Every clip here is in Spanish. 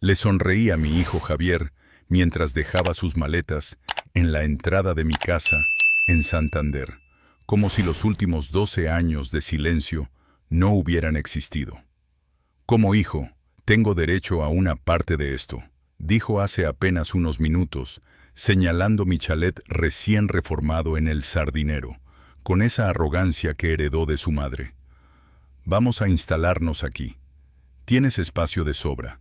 Le sonreí a mi hijo Javier mientras dejaba sus maletas en la entrada de mi casa en Santander, como si los últimos 12 años de silencio no hubieran existido. Como hijo, tengo derecho a una parte de esto, dijo hace apenas unos minutos, señalando mi chalet recién reformado en el Sardinero, con esa arrogancia que heredó de su madre. Vamos a instalarnos aquí. Tienes espacio de sobra.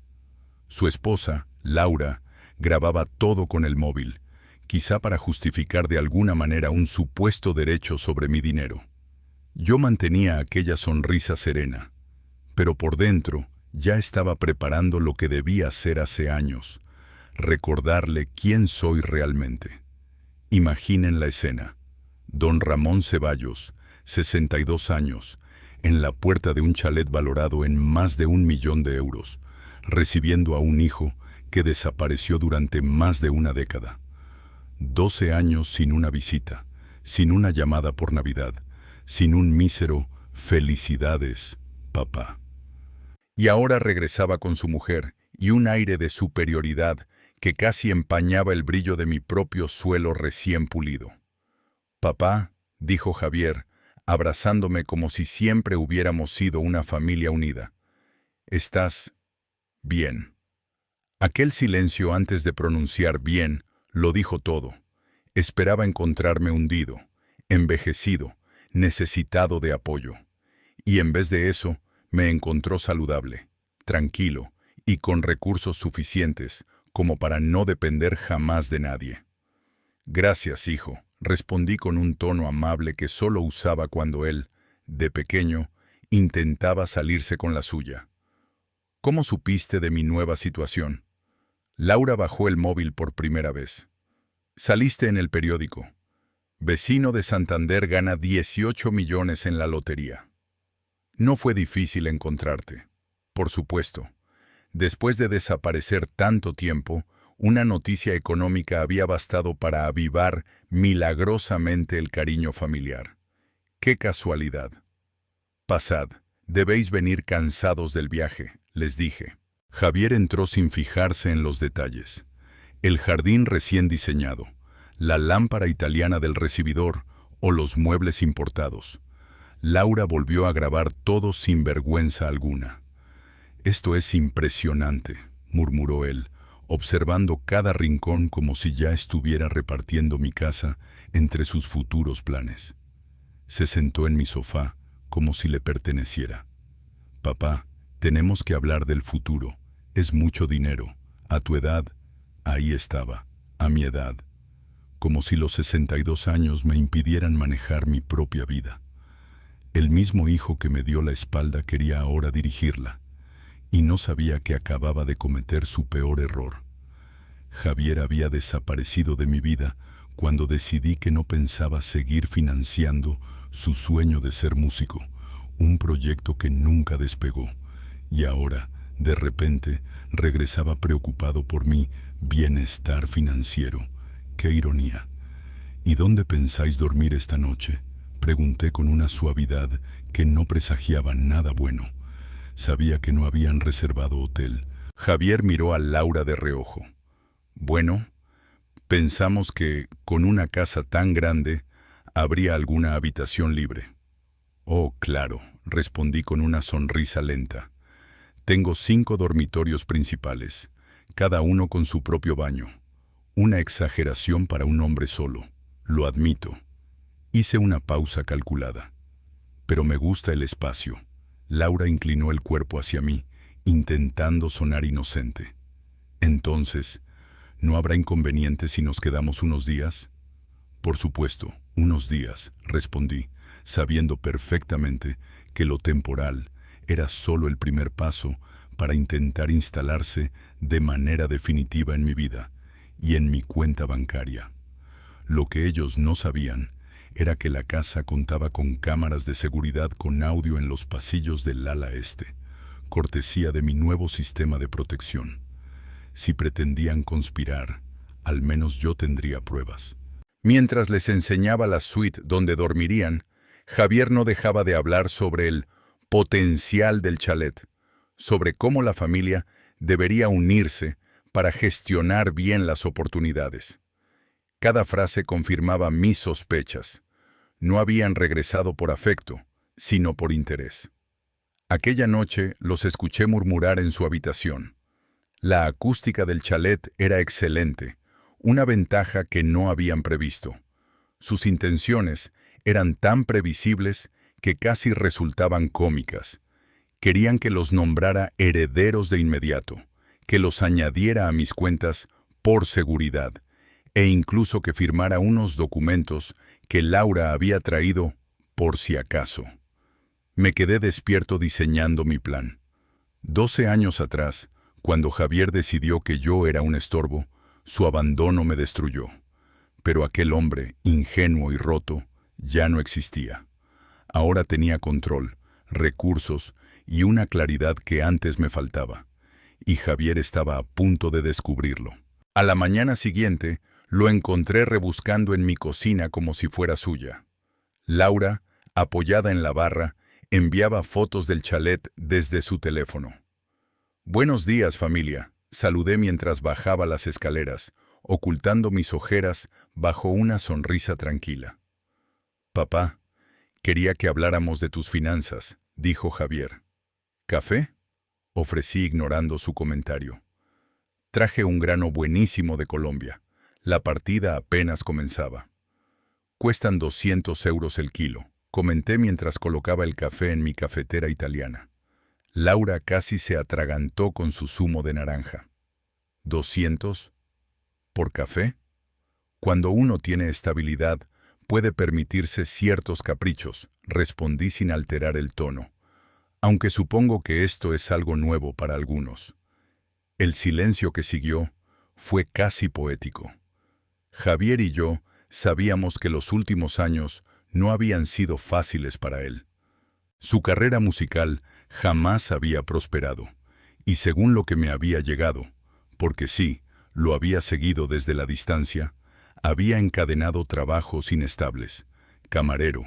Su esposa, Laura, grababa todo con el móvil, quizá para justificar de alguna manera un supuesto derecho sobre mi dinero. Yo mantenía aquella sonrisa serena, pero por dentro ya estaba preparando lo que debía hacer hace años, recordarle quién soy realmente. Imaginen la escena. Don Ramón Ceballos, 62 años, en la puerta de un chalet valorado en más de 1 millón de euros, recibiendo a un hijo que desapareció durante más de una década. 12 años sin una visita, sin una llamada por Navidad, sin un mísero «Felicidades, papá». Y ahora regresaba con su mujer y un aire de superioridad que casi empañaba el brillo de mi propio suelo recién pulido. «Papá», dijo Javier, abrazándome como si siempre hubiéramos sido una familia unida. «¿Estás bien?». Aquel silencio antes de pronunciar bien lo dijo todo. Esperaba encontrarme hundido, envejecido, necesitado de apoyo. Y en vez de eso, me encontró saludable, tranquilo y con recursos suficientes como para no depender jamás de nadie. «Gracias, hijo», respondí con un tono amable que solo usaba cuando él, de pequeño, intentaba salirse con la suya. «¿Cómo supiste de mi nueva situación?». Laura bajó el móvil por primera vez. «Saliste en el periódico. Vecino de Santander gana 18 millones en la lotería». No fue difícil encontrarte. Por supuesto. Después de desaparecer tanto tiempo, una noticia económica había bastado para avivar milagrosamente el cariño familiar. ¡Qué casualidad! «Pasad, debéis venir cansados del viaje», les dije. Javier entró sin fijarse en los detalles. El jardín recién diseñado, la lámpara italiana del recibidor o los muebles importados. Laura volvió a grabar todo sin vergüenza alguna. «Esto es impresionante», murmuró él, observando cada rincón como si ya estuviera repartiendo mi casa entre sus futuros planes. Se sentó en mi sofá como si le perteneciera. «Papá, tenemos que hablar del futuro. Es mucho dinero. A tu edad». Ahí estaba, a mi edad. Como si los 62 años me impidieran manejar mi propia vida. El mismo hijo que me dio la espalda quería ahora dirigirla. Y no sabía que acababa de cometer su peor error. Javier había desaparecido de mi vida cuando decidí que no pensaba seguir financiando su sueño de ser músico, un proyecto que nunca despegó. Y ahora, de repente, regresaba preocupado por mi bienestar financiero. ¡Qué ironía! «¿Y dónde pensáis dormir esta noche?», pregunté con una suavidad que no presagiaba nada bueno. Sabía que no habían reservado hotel. Javier miró a Laura de reojo. «Bueno, pensamos que, con una casa tan grande, habría alguna habitación libre». «Oh, claro», respondí con una sonrisa lenta. «Tengo 5 dormitorios principales, cada uno con su propio baño. Una exageración para un hombre solo, lo admito». Hice una pausa calculada. «Pero me gusta el espacio». Laura inclinó el cuerpo hacia mí, intentando sonar inocente. «Entonces, ¿no habrá inconveniente si nos quedamos unos días?». «Por supuesto, unos días», respondí, sabiendo perfectamente que lo temporal era solo el primer paso para intentar instalarse de manera definitiva en mi vida y en mi cuenta bancaria. Lo que ellos no sabían era que la casa contaba con cámaras de seguridad con audio en los pasillos del ala este, cortesía de mi nuevo sistema de protección. Si pretendían conspirar, al menos yo tendría pruebas. Mientras les enseñaba la suite donde dormirían, Javier no dejaba de hablar sobre el potencial del chalet, sobre cómo la familia Debería unirse para gestionar bien las oportunidades. Cada frase confirmaba mis sospechas. No habían regresado por afecto, sino por interés. Aquella noche los escuché murmurar en su habitación. La acústica del chalet era excelente, una ventaja que no habían previsto. Sus intenciones eran tan previsibles que casi resultaban cómicas. Querían que los nombrara herederos de inmediato, que los añadiera a mis cuentas por seguridad, e incluso que firmara unos documentos que Laura había traído por si acaso. Me quedé despierto diseñando mi plan. 12 años atrás, cuando Javier decidió que yo era un estorbo, su abandono me destruyó. Pero aquel hombre, ingenuo y roto, ya no existía. Ahora tenía control, recursos y una claridad que antes me faltaba. Y Javier estaba a punto de descubrirlo. A la mañana siguiente, lo encontré rebuscando en mi cocina como si fuera suya. Laura, apoyada en la barra, enviaba fotos del chalet desde su teléfono. «Buenos días, familia», saludé mientras bajaba las escaleras, ocultando mis ojeras bajo una sonrisa tranquila. «Papá, quería que habláramos de tus finanzas», dijo Javier. «¿Café?», ofrecí ignorando su comentario. Traje un grano buenísimo de Colombia. La partida apenas comenzaba. «Cuestan 200 euros el kilo», comenté mientras colocaba el café en mi cafetera italiana. Laura casi se atragantó con su zumo de naranja. «¿200? ¿Por café?». Cuando uno tiene estabilidad, puede permitirse ciertos caprichos, respondí sin alterar el tono, aunque supongo que esto es algo nuevo para algunos. El silencio que siguió fue casi poético. Javier y yo sabíamos que los últimos años no habían sido fáciles para él. Su carrera musical jamás había prosperado, y según lo que me había llegado, porque sí, lo había seguido desde la distancia, había encadenado trabajos inestables: camarero,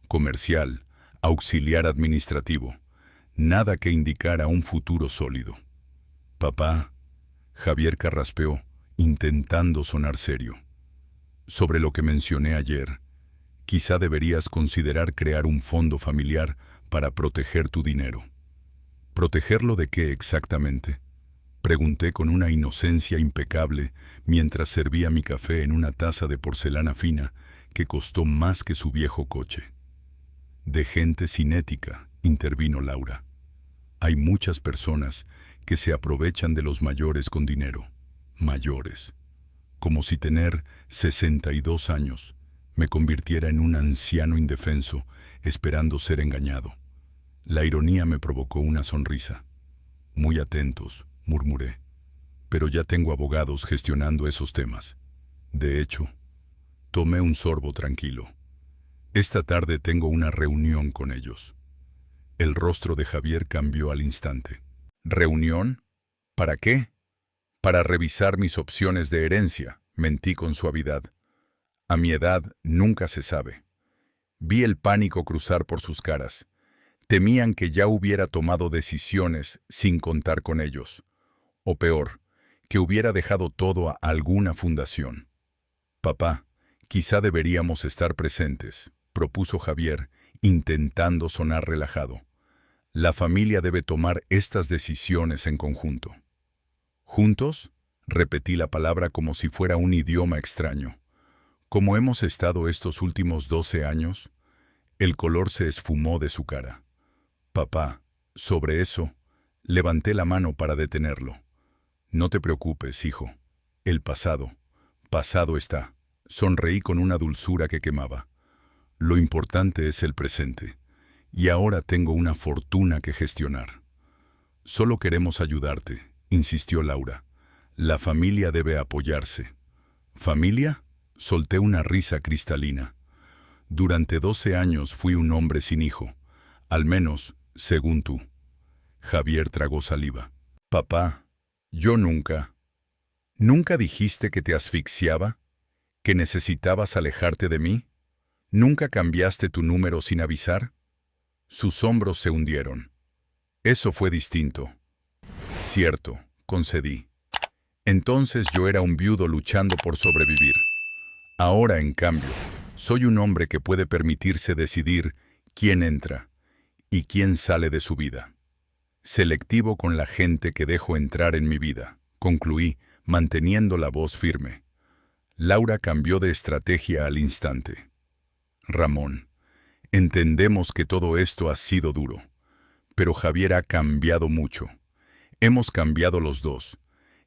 comercial, auxiliar administrativo, nada que indicara un futuro sólido. «Papá», Javier carraspeó, intentando sonar serio. «Sobre lo que mencioné ayer, quizá deberías considerar crear un fondo familiar para proteger tu dinero». «¿Protegerlo de qué exactamente?», pregunté con una inocencia impecable mientras servía mi café en una taza de porcelana fina que costó más que su viejo coche. «De gente sin ética», intervino Laura. «Hay muchas personas que se aprovechan de los mayores con dinero. Mayores. Como si tener 62 años me convirtiera en un anciano indefenso esperando ser engañado». La ironía me provocó una sonrisa. «Muy atentos», murmuré. «Pero ya tengo abogados gestionando esos temas. De hecho», tomé un sorbo tranquilo. «Esta tarde tengo una reunión con ellos». El rostro de Javier cambió al instante. «¿Reunión? ¿Para qué?». «Para revisar mis opciones de herencia», mentí con suavidad. «A mi edad nunca se sabe». Vi el pánico cruzar por sus caras. Temían que ya hubiera tomado decisiones sin contar con ellos. O peor, que hubiera dejado todo a alguna fundación. «Papá, quizá deberíamos estar presentes», propuso Javier, intentando sonar relajado. «La familia debe tomar estas decisiones en conjunto». «¿Juntos?», repetí la palabra como si fuera un idioma extraño. «¿Cómo hemos estado estos últimos 12 años?» El color se esfumó de su cara. «Papá, sobre eso», levanté la mano para detenerlo. «No te preocupes, hijo. El pasado está». Sonreí con una dulzura que quemaba. «Lo importante es el presente. Y ahora tengo una fortuna que gestionar». «Solo queremos ayudarte», insistió Laura. «La familia debe apoyarse». «¿Familia?», solté una risa cristalina. «Durante 12 años fui un hombre sin hijo. Al menos, según tú». Javier tragó saliva. «Papá, yo nunca». «¿Nunca dijiste que te asfixiaba? ¿Que necesitabas alejarte de mí? ¿Nunca cambiaste tu número sin avisar?». Sus hombros se hundieron. «Eso fue distinto». «Cierto, concedí. Entonces yo era un viudo luchando por sobrevivir. Ahora, en cambio, soy un hombre que puede permitirse decidir quién entra y quién sale de su vida. Selectivo con la gente que dejo entrar en mi vida, concluí, manteniendo la voz firme. Laura cambió de estrategia al instante. Ramón, entendemos que todo esto ha sido duro, pero Javier ha cambiado mucho. Hemos cambiado los dos.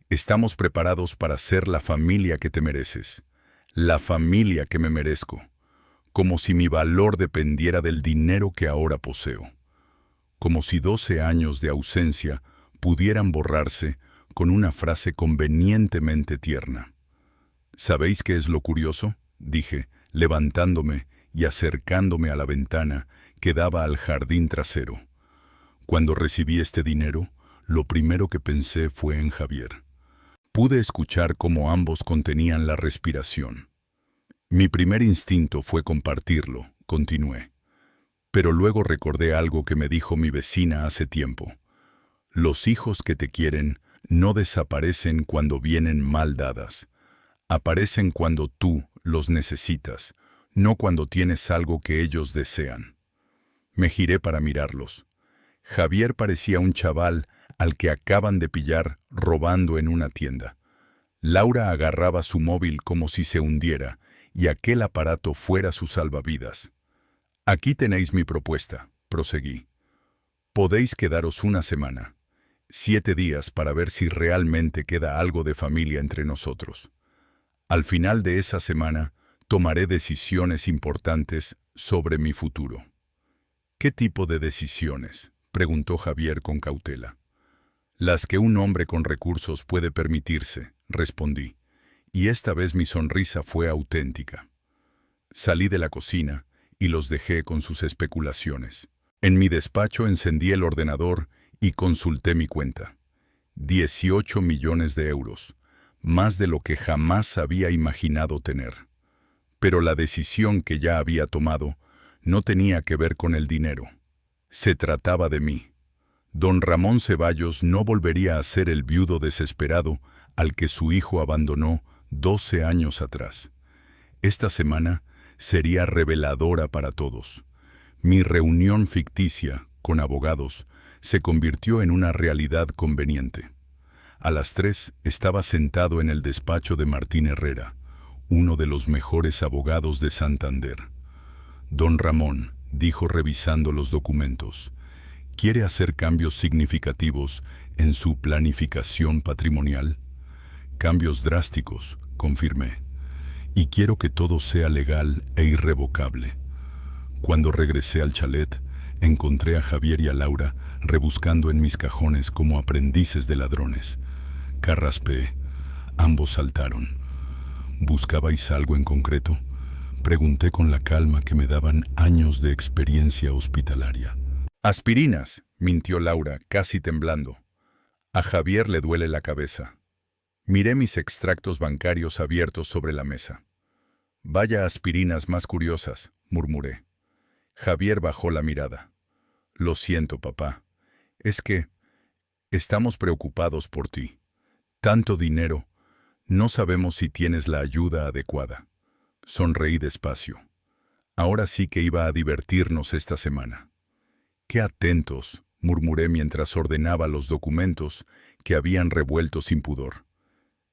Estamos preparados para ser la familia que te mereces, la familia que me merezco, como si mi valor dependiera del dinero que ahora poseo, como si 12 años de ausencia pudieran borrarse con una frase convenientemente tierna. ¿Sabéis qué es lo curioso?, dije, levantándome y acercándome a la ventana que daba al jardín trasero. Cuando recibí este dinero, lo primero que pensé fue en Javier. Pude escuchar cómo ambos contenían la respiración. Mi primer instinto fue compartirlo, continué. Pero luego recordé algo que me dijo mi vecina hace tiempo. Los hijos que te quieren no desaparecen cuando vienen mal dadas. Aparecen cuando tú los necesitas, no cuando tienes algo que ellos desean. Me giré para mirarlos. Javier parecía un chaval al que acaban de pillar robando en una tienda. Laura agarraba su móvil como si se hundiera y aquel aparato fuera su salvavidas. Aquí tenéis mi propuesta, proseguí. Podéis quedaros una semana, 7 días para ver si realmente queda algo de familia entre nosotros. Al final de esa semana, tomaré decisiones importantes sobre mi futuro. ¿Qué tipo de decisiones?, preguntó Javier con cautela. Las que un hombre con recursos puede permitirse, respondí, y esta vez mi sonrisa fue auténtica. Salí de la cocina y los dejé con sus especulaciones. En mi despacho encendí el ordenador y consulté mi cuenta. 18 millones de euros, más de lo que jamás había imaginado tener. Pero la decisión que ya había tomado no tenía que ver con el dinero. Se trataba de mí. Don Ramón Ceballos no volvería a ser el viudo desesperado al que su hijo abandonó 12 años atrás. Esta semana sería reveladora para todos. Mi reunión ficticia con abogados se convirtió en una realidad conveniente. A las 3 estaba sentado en el despacho de Martín Herrera, uno de los mejores abogados de Santander. Don Ramón, dijo revisando los documentos, ¿quiere hacer cambios significativos en su planificación patrimonial? Cambios drásticos, confirmé. Y quiero que todo sea legal e irrevocable. Cuando regresé al chalet, encontré a Javier y a Laura rebuscando en mis cajones como aprendices de ladrones. Carraspeé. Ambos saltaron. ¿Buscabais algo en concreto?, pregunté con la calma que me daban años de experiencia hospitalaria. Aspirinas, mintió Laura, casi temblando. A Javier le duele la cabeza. Miré mis extractos bancarios abiertos sobre la mesa. Vaya aspirinas más curiosas, murmuré. Javier bajó la mirada. Lo siento, papá. Es que estamos preocupados por ti. Tanto dinero, no sabemos si tienes la ayuda adecuada. Sonreí despacio. Ahora sí que iba a divertirnos esta semana. Qué atentos, murmuré mientras ordenaba los documentos que habían revuelto sin pudor.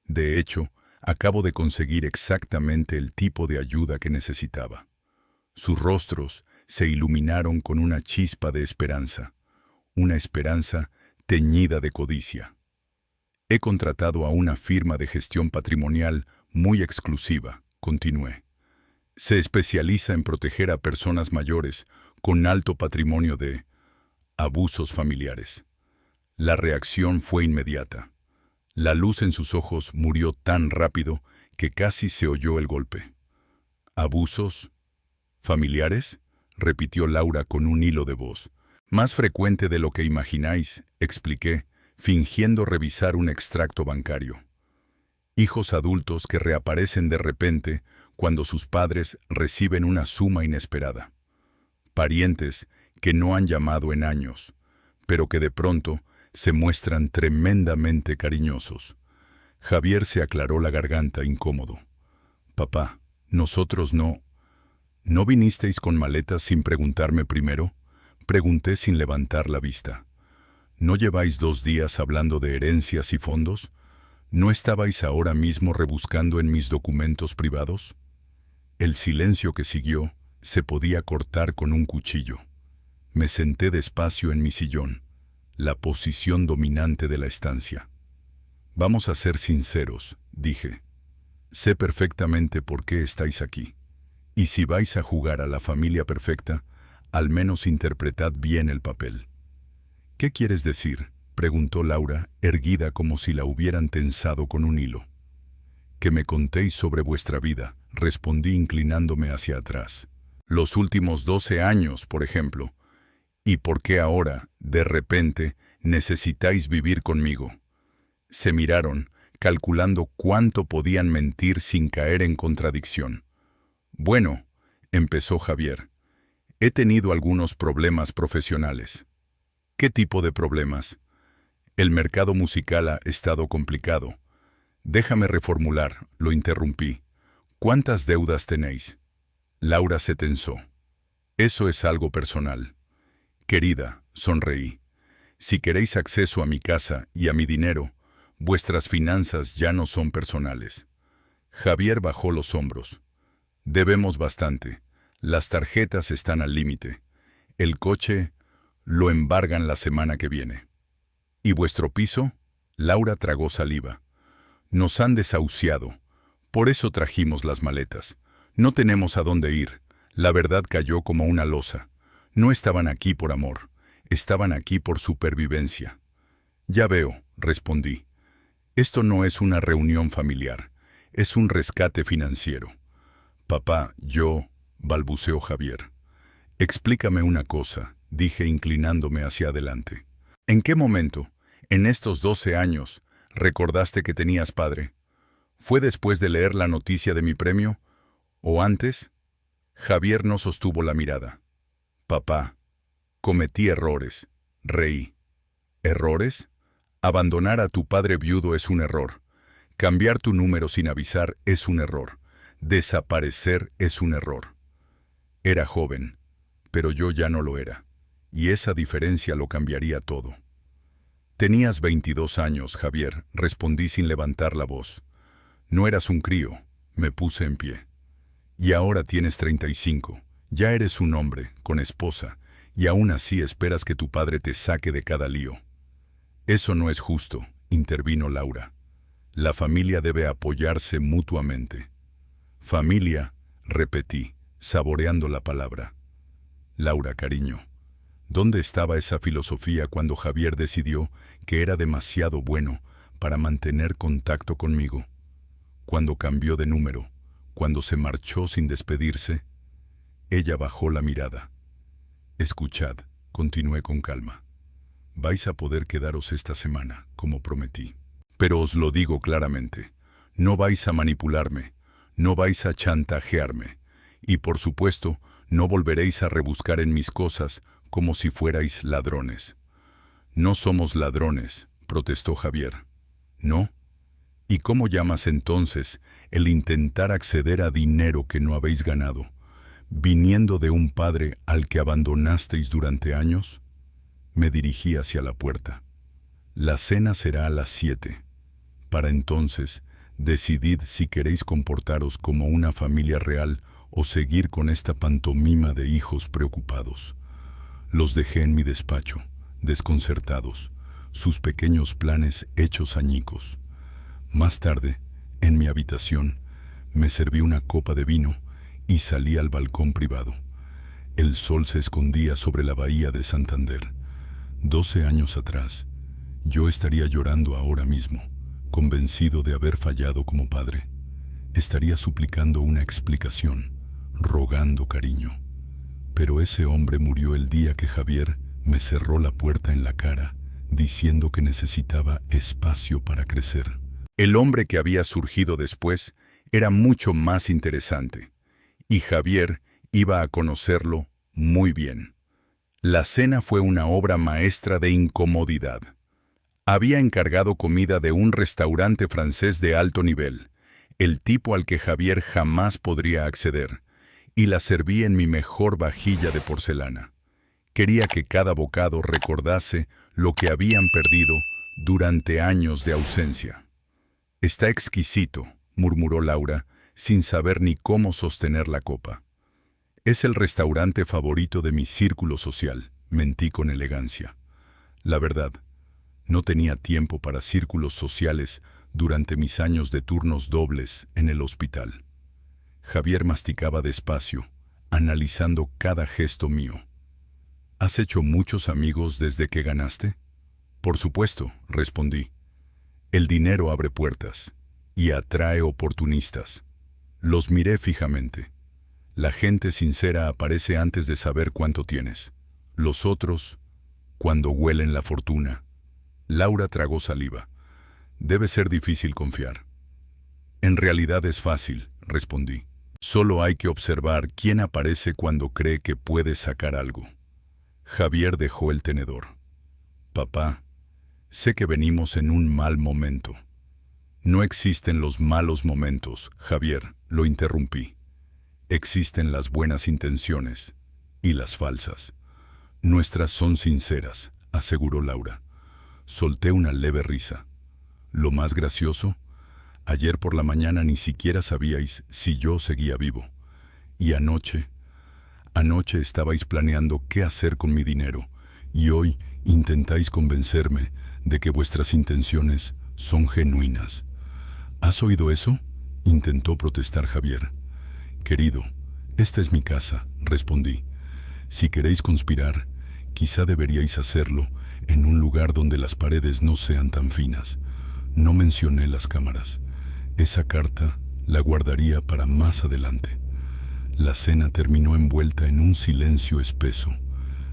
De hecho, acabo de conseguir exactamente el tipo de ayuda que necesitaba. Sus rostros se iluminaron con una chispa de esperanza, una esperanza teñida de codicia. He contratado a una firma de gestión patrimonial muy exclusiva, continué. Se especializa en proteger a personas mayores con alto patrimonio de abusos familiares. La reacción fue inmediata. La luz en sus ojos murió tan rápido que casi se oyó el golpe. ¿Abusos familiares?, repitió Laura con un hilo de voz. Más frecuente de lo que imagináis, expliqué, fingiendo revisar un extracto bancario. Hijos adultos que reaparecen de repente cuando sus padres reciben una suma inesperada. Parientes que no han llamado en años, pero que de pronto se muestran tremendamente cariñosos. Javier se aclaró la garganta incómodo. Papá, nosotros ¿No vinisteis con maletas sin preguntarme primero? Pregunté sin levantar la vista. ¿No lleváis 2 días hablando de herencias y fondos? ¿No estabais ahora mismo rebuscando en mis documentos privados? El silencio que siguió se podía cortar con un cuchillo. Me senté despacio en mi sillón, la posición dominante de la estancia. Vamos a ser sinceros, dije. Sé perfectamente por qué estáis aquí. Y si vais a jugar a la familia perfecta, al menos interpretad bien el papel. ¿Qué quieres decir?, preguntó Laura, erguida como si la hubieran tensado con un hilo. Que me contéis sobre vuestra vida, respondí inclinándome hacia atrás. Los últimos 12 años, por ejemplo. ¿Y por qué ahora, de repente, necesitáis vivir conmigo? Se miraron, calculando cuánto podían mentir sin caer en contradicción. Bueno, empezó Javier, he tenido algunos problemas profesionales. ¿Qué tipo de problemas? El mercado musical ha estado complicado. Déjame reformular, lo interrumpí. ¿Cuántas deudas tenéis? Laura se tensó. Eso es algo personal. Querida, sonreí. Si queréis acceso a mi casa y a mi dinero, vuestras finanzas ya no son personales. Javier bajó los hombros. Debemos bastante. Las tarjetas están al límite. El coche lo embargan la semana que viene. ¿Y vuestro piso? Laura tragó saliva. Nos han desahuciado. Por eso trajimos las maletas. No tenemos a dónde ir. La verdad cayó como una losa. No estaban aquí por amor. Estaban aquí por supervivencia. Ya veo, respondí. Esto no es una reunión familiar. Es un rescate financiero. Papá, balbuceó Javier. Explícame una cosa, dije inclinándome hacia adelante. ¿En qué momento, en estos 12 años, recordaste que tenías padre? ¿Fue después de leer la noticia de mi premio? ¿O antes? Javier no sostuvo la mirada. Papá, cometí errores. Reí. ¿Errores? Abandonar a tu padre viudo es un error. Cambiar tu número sin avisar es un error. Desaparecer es un error. Era joven, pero yo ya no lo era, y esa diferencia lo cambiaría todo. Tenías 22 años, Javier, respondí sin levantar la voz. No eras un crío, me puse en pie. Y ahora tienes 35, ya eres un hombre, con esposa, y aún así esperas que tu padre te saque de cada lío. Eso no es justo, intervino Laura. La familia debe apoyarse mutuamente. Familia, repetí, saboreando la palabra. Laura, cariño, ¿dónde estaba esa filosofía cuando Javier decidió que era demasiado bueno para mantener contacto conmigo? Cuando cambió de número, cuando se marchó sin despedirse. Ella bajó la mirada. Escuchad, continué con calma. Vais a poder quedaros esta semana, como prometí. Pero os lo digo claramente, no vais a manipularme. No vais a chantajearme, y por supuesto, no volveréis a rebuscar en mis cosas como si fuerais ladrones. No somos ladrones, protestó Javier. ¿No? ¿Y cómo llamas entonces el intentar acceder a dinero que no habéis ganado, viniendo de un padre al que abandonasteis durante años? Me dirigí hacia la puerta. La cena será a las 7. Para entonces, decidid si queréis comportaros como una familia real o seguir con esta pantomima de hijos preocupados. Los dejé en mi despacho, desconcertados, sus pequeños planes hechos añicos. Más tarde, en mi habitación, me serví una copa de vino y salí al balcón privado. El sol se escondía sobre la bahía de Santander. 12 años atrás, yo estaría llorando ahora mismo, convencido de haber fallado como padre. Estaría suplicando una explicación, rogando cariño. Pero ese hombre murió el día que Javier me cerró la puerta en la cara, diciendo que necesitaba espacio para crecer. El hombre que había surgido después era mucho más interesante, y Javier iba a conocerlo muy bien. La cena fue una obra maestra de incomodidad. Había encargado comida de un restaurante francés de alto nivel, el tipo al que Javier jamás podría acceder, y la serví en mi mejor vajilla de porcelana. Quería que cada bocado recordase lo que habían perdido durante años de ausencia. «Está exquisito», murmuró Laura, sin saber ni cómo sostener la copa. «Es el restaurante favorito de mi círculo social», mentí con elegancia. La verdad, no tenía tiempo para círculos sociales durante mis años de turnos dobles en el hospital. Javier masticaba despacio, analizando cada gesto mío. «¿Has hecho muchos amigos desde que ganaste?» «Por supuesto», respondí. «El dinero abre puertas y atrae oportunistas». Los miré fijamente. La gente sincera aparece antes de saber cuánto tienes. Los otros, cuando huelen la fortuna. Laura tragó saliva. «Debe ser difícil confiar». «En realidad es fácil», respondí. «Solo hay que observar quién aparece cuando cree que puede sacar algo». Javier dejó el tenedor. «Papá, sé que venimos en un mal momento». «No existen los malos momentos, Javier», lo interrumpí. «Existen las buenas intenciones y las falsas. Nuestras son sinceras», aseguró Laura. Solté una leve risa. «Lo más gracioso, ayer por la mañana ni siquiera sabíais si yo seguía vivo. Y anoche estabais planeando qué hacer con mi dinero, y hoy intentáis convencerme de que vuestras intenciones son genuinas». «¿Has oído eso?», intentó protestar Javier. «Querido, esta es mi casa», respondí. «Si queréis conspirar, quizá deberíais hacerlo en un lugar donde las paredes no sean tan finas». No mencioné las cámaras. Esa carta la guardaría para más adelante. La cena terminó envuelta en un silencio espeso.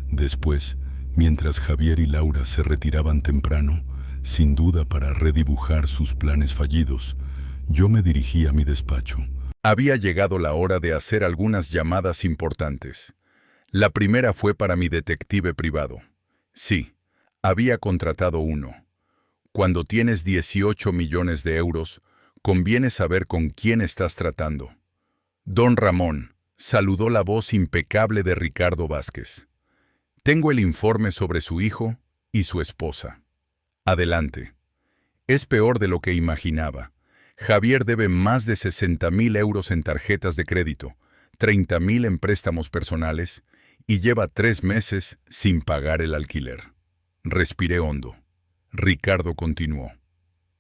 Después, mientras Javier y Laura se retiraban temprano, sin duda para redibujar sus planes fallidos, yo me dirigí a mi despacho. Había llegado la hora de hacer algunas llamadas importantes. La primera fue para mi detective privado. Sí, había contratado uno. Cuando tienes 18 millones de euros, conviene saber con quién estás tratando. «Don Ramón», saludó la voz impecable de Ricardo Vázquez. «Tengo el informe sobre su hijo y su esposa». «Adelante». «Es peor de lo que imaginaba. Javier debe más de 60.000 euros en tarjetas de crédito, 30.000 en préstamos personales y lleva 3 meses sin pagar el alquiler». Respiré hondo. Ricardo continuó.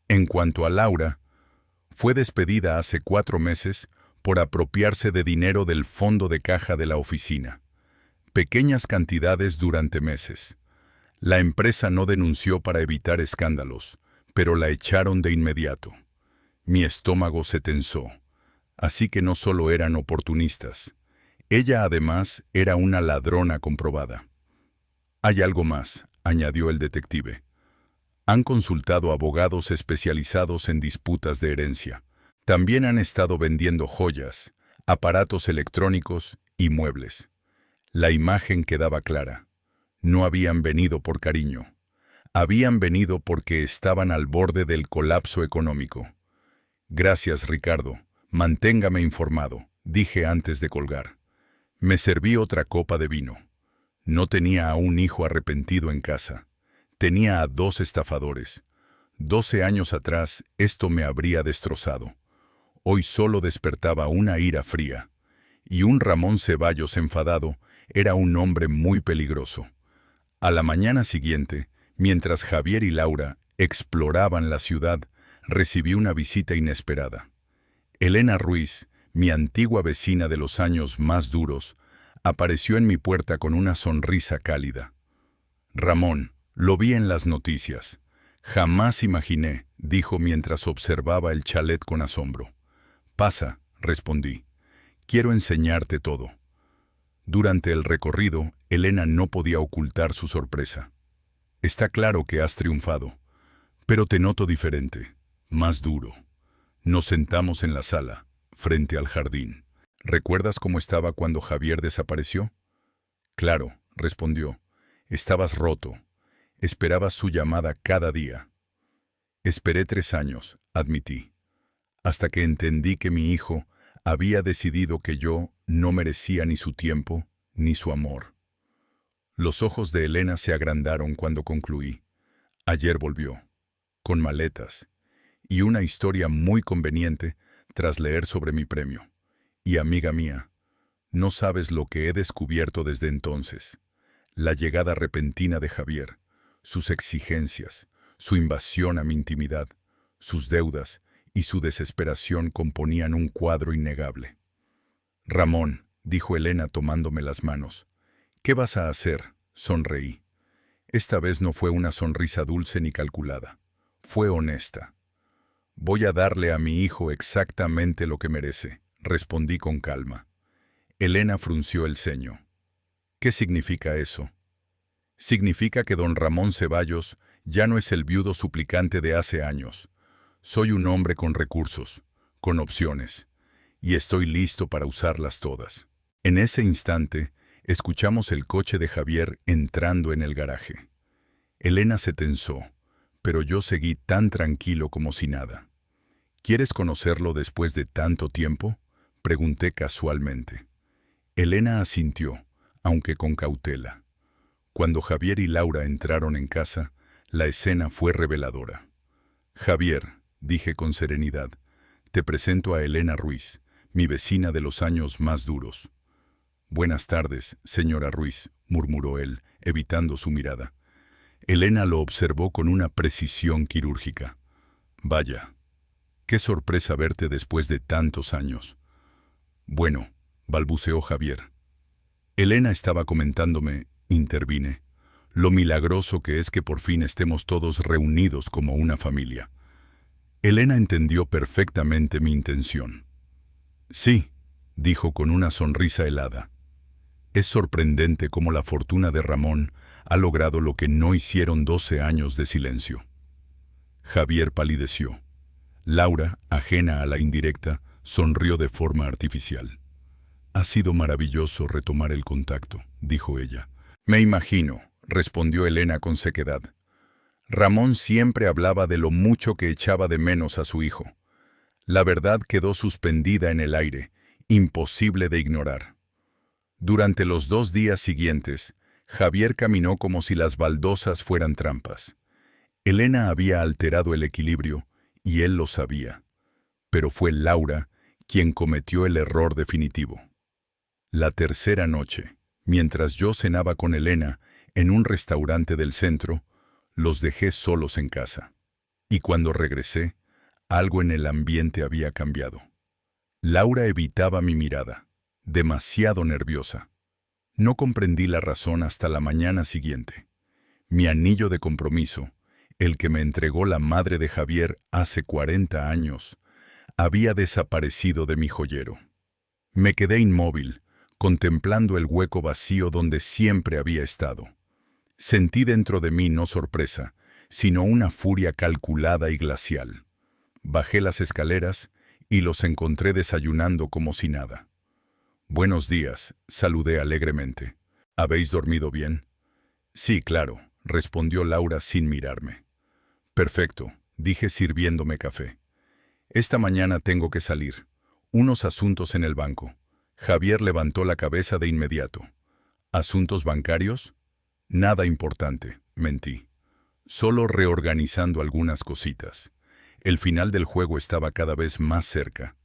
«En cuanto a Laura, fue despedida hace 4 meses por apropiarse de dinero del fondo de caja de la oficina. Pequeñas cantidades durante meses. La empresa no denunció para evitar escándalos, pero la echaron de inmediato. Mi estómago se tensó. Así que no solo eran oportunistas. Ella además era una ladrona comprobada». «Hay algo más», añadió el detective. «Han consultado abogados especializados en disputas de herencia. También han estado vendiendo joyas, aparatos electrónicos y muebles». La imagen quedaba clara. No habían venido por cariño. Habían venido porque estaban al borde del colapso económico. «Gracias, Ricardo. Manténgame informado», dije antes de colgar. Me serví otra copa de vino. No tenía a un hijo arrepentido en casa. Tenía a 2 estafadores. 12 años atrás esto me habría destrozado. Hoy solo despertaba una ira fría. Y un Ramón Ceballos enfadado era un hombre muy peligroso. A la mañana siguiente, mientras Javier y Laura exploraban la ciudad, recibí una visita inesperada. Elena Ruiz, mi antigua vecina de los años más duros, apareció en mi puerta con una sonrisa cálida. «Ramón, lo vi en las noticias. Jamás imaginé», dijo mientras observaba el chalet con asombro. «Pasa», respondí. «Quiero enseñarte todo». Durante el recorrido, Elena no podía ocultar su sorpresa. «Está claro que has triunfado, pero te noto diferente, más duro». Nos sentamos en la sala, frente al jardín. «¿Recuerdas cómo estaba cuando Javier desapareció?» «Claro», respondió. «Estabas roto. Esperaba su llamada cada día. Esperé 3 años, admití, hasta que entendí que mi hijo había decidido que yo no merecía ni su tiempo ni su amor. Los ojos de Elena se agrandaron cuando concluí. Ayer volvió, con maletas, y una historia muy conveniente tras leer sobre mi premio. Y amiga mía, no sabes lo que he descubierto desde entonces. La llegada repentina de Javier, sus exigencias, su invasión a mi intimidad, sus deudas y su desesperación componían un cuadro innegable. Ramón, dijo Elena tomándome las manos, ¿qué vas a hacer? Sonreí. Esta vez no fue una sonrisa dulce ni calculada. Fue honesta. Voy a darle a mi hijo exactamente lo que merece, respondí con calma. Elena frunció el ceño. ¿Qué significa eso? Significa que don Ramón Ceballos ya no es el viudo suplicante de hace años. Soy un hombre con recursos, con opciones, y estoy listo para usarlas todas. En ese instante, escuchamos el coche de Javier entrando en el garaje. Elena se tensó, pero yo seguí tan tranquilo como si nada. ¿Quieres conocerlo después de tanto tiempo?, pregunté casualmente. Elena asintió, aunque con cautela. Cuando Javier y Laura entraron en casa, la escena fue reveladora. Javier, dije con serenidad, te presento a Elena Ruiz, mi vecina de los años más duros. Buenas tardes, señora Ruiz, murmuró él, evitando su mirada. Elena lo observó con una precisión quirúrgica. Vaya, qué sorpresa verte después de tantos años. Bueno, balbuceó Javier. Elena estaba comentándome, intervine, lo milagroso que es que por fin estemos todos reunidos como una familia. Elena entendió perfectamente mi intención. Sí, dijo con una sonrisa helada. Es sorprendente cómo la fortuna de Ramón ha logrado lo que no hicieron 12 años de silencio. Javier palideció. Laura, ajena a la indirecta, sonrió de forma artificial. Ha sido maravilloso retomar el contacto, dijo ella. Me imagino, respondió Elena con sequedad. Ramón siempre hablaba de lo mucho que echaba de menos a su hijo. La verdad quedó suspendida en el aire, imposible de ignorar. Durante los 2 días siguientes, Javier caminó como si las baldosas fueran trampas. Elena había alterado el equilibrio, y él lo sabía. Pero fue Laura quien cometió el error definitivo. La tercera noche, mientras yo cenaba con Elena en un restaurante del centro, los dejé solos en casa. Y cuando regresé, algo en el ambiente había cambiado. Laura evitaba mi mirada, demasiado nerviosa. No comprendí la razón hasta la mañana siguiente. Mi anillo de compromiso, el que me entregó la madre de Javier hace 40 años, había desaparecido de mi joyero. Me quedé inmóvil, contemplando el hueco vacío donde siempre había estado. Sentí dentro de mí no sorpresa, sino una furia calculada y glacial. Bajé las escaleras y los encontré desayunando como si nada. Buenos días, saludé alegremente. ¿Habéis dormido bien? Sí, claro, respondió Laura sin mirarme. Perfecto, dije sirviéndome café. Esta mañana tengo que salir. Unos asuntos en el banco. Javier levantó la cabeza de inmediato. ¿Asuntos bancarios? Nada importante, mentí. Solo reorganizando algunas cositas. El final del juego estaba cada vez más cerca.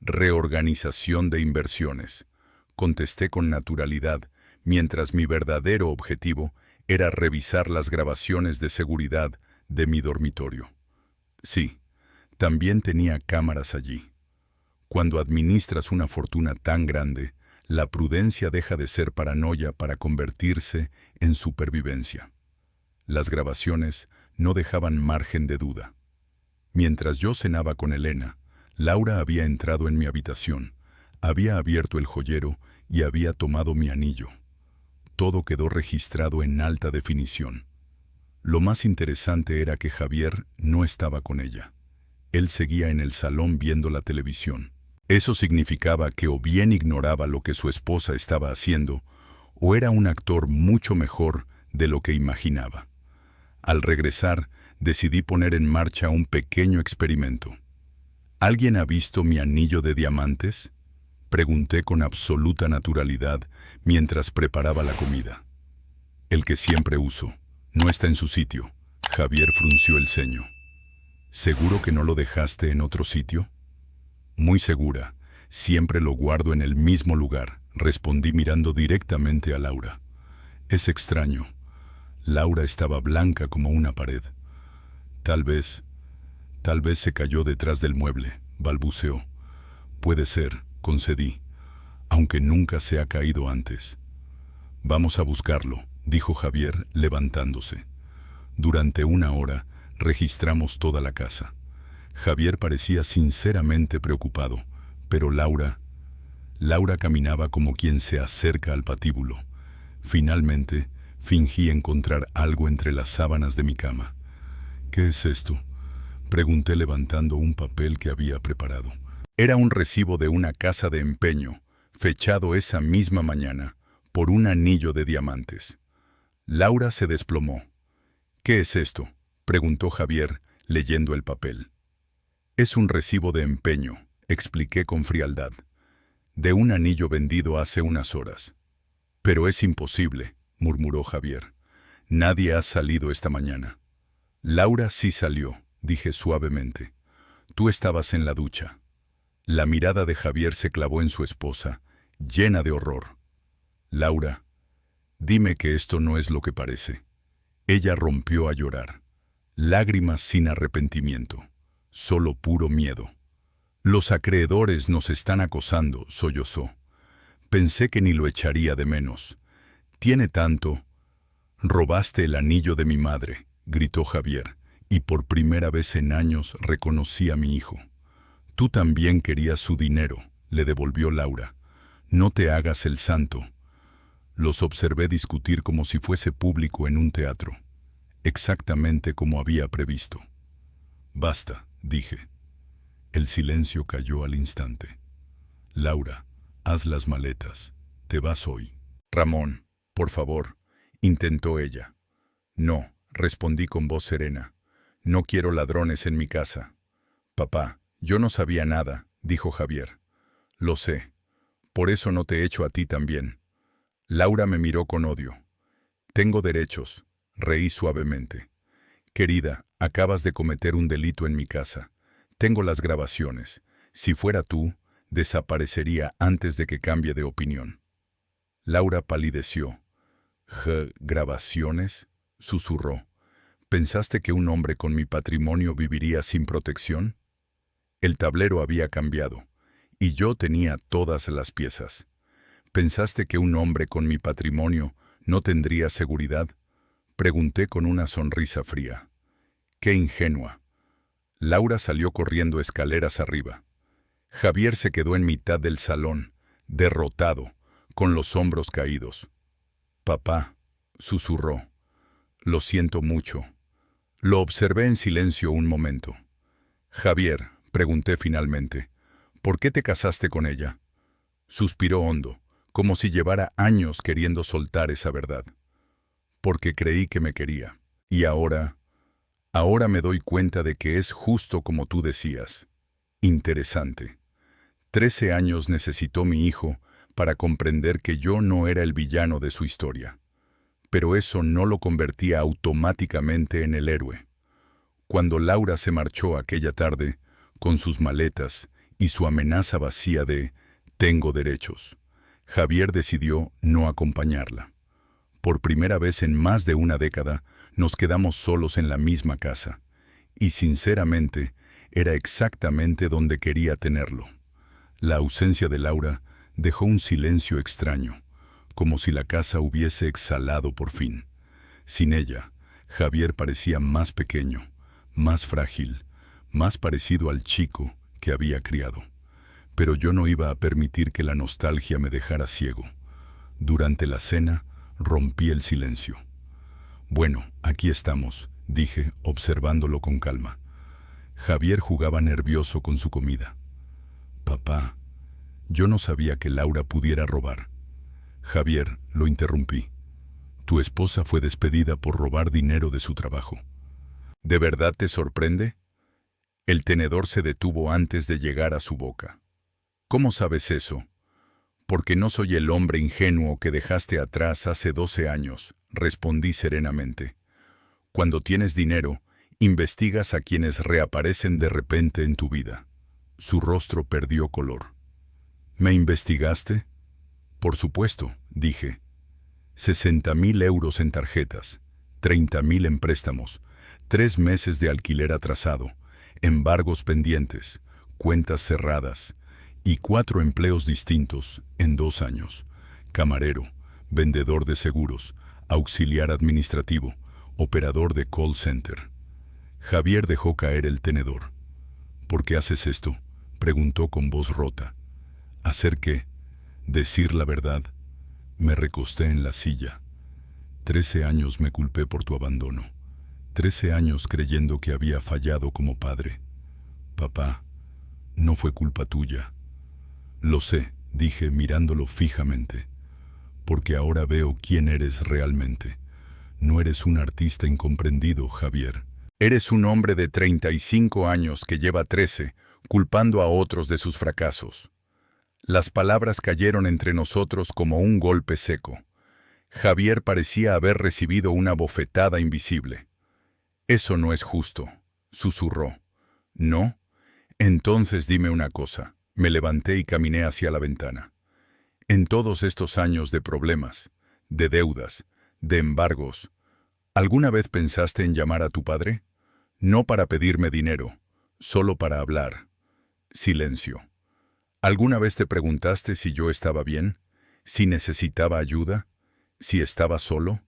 Reorganización de inversiones. Contesté con naturalidad, mientras mi verdadero objetivo era revisar las grabaciones de seguridad de mi dormitorio. Sí, también tenía cámaras allí. Cuando administras una fortuna tan grande, la prudencia deja de ser paranoia para convertirse en supervivencia. Las grabaciones no dejaban margen de duda. Mientras yo cenaba con Elena, Laura había entrado en mi habitación, había abierto el joyero y había tomado mi anillo. Todo quedó registrado en alta definición. Lo más interesante era que Javier no estaba con ella. Él seguía en el salón viendo la televisión. Eso significaba que o bien ignoraba lo que su esposa estaba haciendo, o era un actor mucho mejor de lo que imaginaba. Al regresar, decidí poner en marcha un pequeño experimento. ¿Alguien ha visto mi anillo de diamantes?, pregunté con absoluta naturalidad mientras preparaba la comida. El que siempre uso. No está en su sitio. Javier frunció el ceño. ¿Seguro que no lo dejaste en otro sitio? Muy segura. Siempre lo guardo en el mismo lugar, respondí mirando directamente a Laura. Es extraño. Laura estaba blanca como una pared. Tal vez se cayó detrás del mueble, balbuceó. Puede ser, concedí, aunque nunca se ha caído antes. Vamos a buscarlo, dijo Javier, levantándose. Durante 1 hora registramos toda la casa. Javier parecía sinceramente preocupado, pero Laura caminaba como quien se acerca al patíbulo. Finalmente, fingí encontrar algo entre las sábanas de mi cama. ¿Qué es esto?, pregunté levantando un papel que había preparado. Era un recibo de una casa de empeño, fechado esa misma mañana, por un anillo de diamantes. Laura se desplomó. ¿Qué es esto?, preguntó Javier, leyendo el papel. Es un recibo de empeño, expliqué con frialdad, de un anillo vendido hace unas horas. Pero es imposible, murmuró Javier. Nadie ha salido esta mañana. Laura sí salió, dije suavemente. Tú estabas en la ducha. La mirada de Javier se clavó en su esposa, llena de horror. Laura, dime que esto no es lo que parece. Ella rompió a llorar. Lágrimas sin arrepentimiento, solo puro miedo. Los acreedores nos están acosando, sollozó. Pensé que ni lo echaría de menos. Tiene tanto. Robaste el anillo de mi madre, gritó Javier, y por primera vez en años reconocí a mi hijo. Tú también querías su dinero, le devolvió Laura. No te hagas el santo. Los observé discutir como si fuese público en un teatro, exactamente como había previsto. Basta, dije. El silencio cayó al instante. Laura, haz las maletas. Te vas hoy. Ramón, por favor, intentó ella. No, respondí con voz serena. No quiero ladrones en mi casa. Papá, yo no sabía nada, dijo Javier. Lo sé. Por eso no te echo a ti también. Laura me miró con odio. Tengo derechos, reí suavemente. Querida, acabas de cometer un delito en mi casa. Tengo las grabaciones. Si fuera tú, desaparecería antes de que cambie de opinión. Laura palideció. ¿Grabaciones?, susurró. ¿Pensaste que un hombre con mi patrimonio viviría sin protección? El tablero había cambiado, y yo tenía todas las piezas. ¿Pensaste que un hombre con mi patrimonio no tendría seguridad? Pregunté con una sonrisa fría. ¡Qué ingenua! Laura salió corriendo escaleras arriba. Javier se quedó en mitad del salón, derrotado, con los hombros caídos. Papá, susurró. Lo siento mucho. Lo observé en silencio un momento. Javier, pregunté finalmente, ¿por qué te casaste con ella? Suspiró hondo, como si llevara años queriendo soltar esa verdad. Porque creí que me quería. Y ahora me doy cuenta de que es justo como tú decías. Interesante. 13 años necesitó mi hijo para comprender que yo no era el villano de su historia. Pero eso no lo convertía automáticamente en el héroe. Cuando Laura se marchó aquella tarde, con sus maletas y su amenaza vacía de «tengo derechos», Javier decidió no acompañarla. Por primera vez en más de una década, nos quedamos solos en la misma casa. Y sinceramente, era exactamente donde quería tenerlo. La ausencia de Laura dejó un silencio extraño, como si la casa hubiese exhalado por fin. Sin ella, Javier parecía más pequeño, más frágil, más parecido al chico que había criado. Pero yo no iba a permitir que la nostalgia me dejara ciego. Durante la cena, rompí el silencio. Bueno, aquí estamos, dije, observándolo con calma. Javier jugaba nervioso con su comida. Papá, yo no sabía que Laura pudiera robar. Javier, lo interrumpí. Tu esposa fue despedida por robar dinero de su trabajo. ¿De verdad te sorprende? El tenedor se detuvo antes de llegar a su boca. ¿Cómo sabes eso? Porque no soy el hombre ingenuo que dejaste atrás hace 12 años, respondí serenamente. Cuando tienes dinero, investigas a quienes reaparecen de repente en tu vida. Su rostro perdió color. ¿Me investigaste? Por supuesto, dije. 60.000 euros en tarjetas, 30.000 en préstamos, 3 meses de alquiler atrasado, embargos pendientes, cuentas cerradas y 4 empleos distintos en 2 años. Camarero, vendedor de seguros, auxiliar administrativo, operador de call center. Javier dejó caer el tenedor. ¿Por qué haces esto?, preguntó con voz rota. ¿Hacer qué? ¿Decir la verdad? Me recosté en la silla. 13 años me culpé por tu abandono. 13 años creyendo que había fallado como padre. Papá, no fue culpa tuya. Lo sé, dije mirándolo fijamente, porque ahora veo quién eres realmente. No eres un artista incomprendido, Javier. Eres un hombre de 35 años que lleva 13, culpando a otros de sus fracasos. Las palabras cayeron entre nosotros como un golpe seco. Javier parecía haber recibido una bofetada invisible. Eso no es justo, susurró. ¿No? Entonces dime una cosa. Me levanté y caminé hacia la ventana. En todos estos años de problemas, de deudas, de embargos, ¿alguna vez pensaste en llamar a tu padre? No para pedirme dinero, solo para hablar. Silencio. ¿Alguna vez te preguntaste si yo estaba bien? ¿Si necesitaba ayuda? ¿Si estaba solo?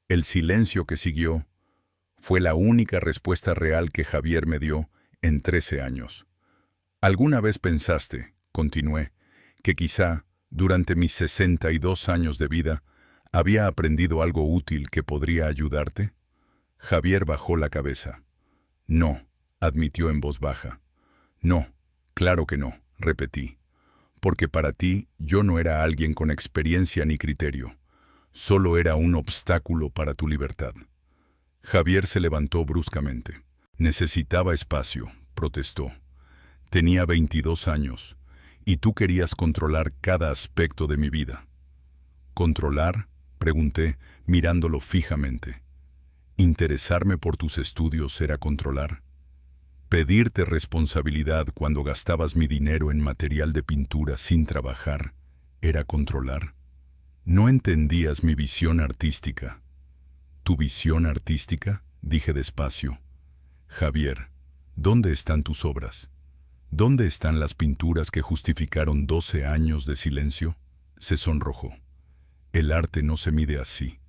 El silencio que siguió fue la única respuesta real que Javier me dio en 13 años. ¿Alguna vez pensaste, continué, que quizá, durante mis 62 años de vida, había aprendido algo útil que podría ayudarte? Javier bajó la cabeza. No, admitió en voz baja. No, claro que no, repetí. Porque para ti yo no era alguien con experiencia ni criterio. Solo era un obstáculo para tu libertad. Javier se levantó bruscamente. Necesitaba espacio, protestó. Tenía 22 años, y tú querías controlar cada aspecto de mi vida. ¿Controlar?, pregunté, mirándolo fijamente. ¿Interesarme por tus estudios era controlar? ¿Pedirte responsabilidad cuando gastabas mi dinero en material de pintura sin trabajar era controlar? No entendías mi visión artística. ¿Tu visión artística?, dije despacio. Javier, ¿dónde están tus obras? ¿Dónde están las pinturas que justificaron 12 años de silencio? Se sonrojó. El arte no se mide así.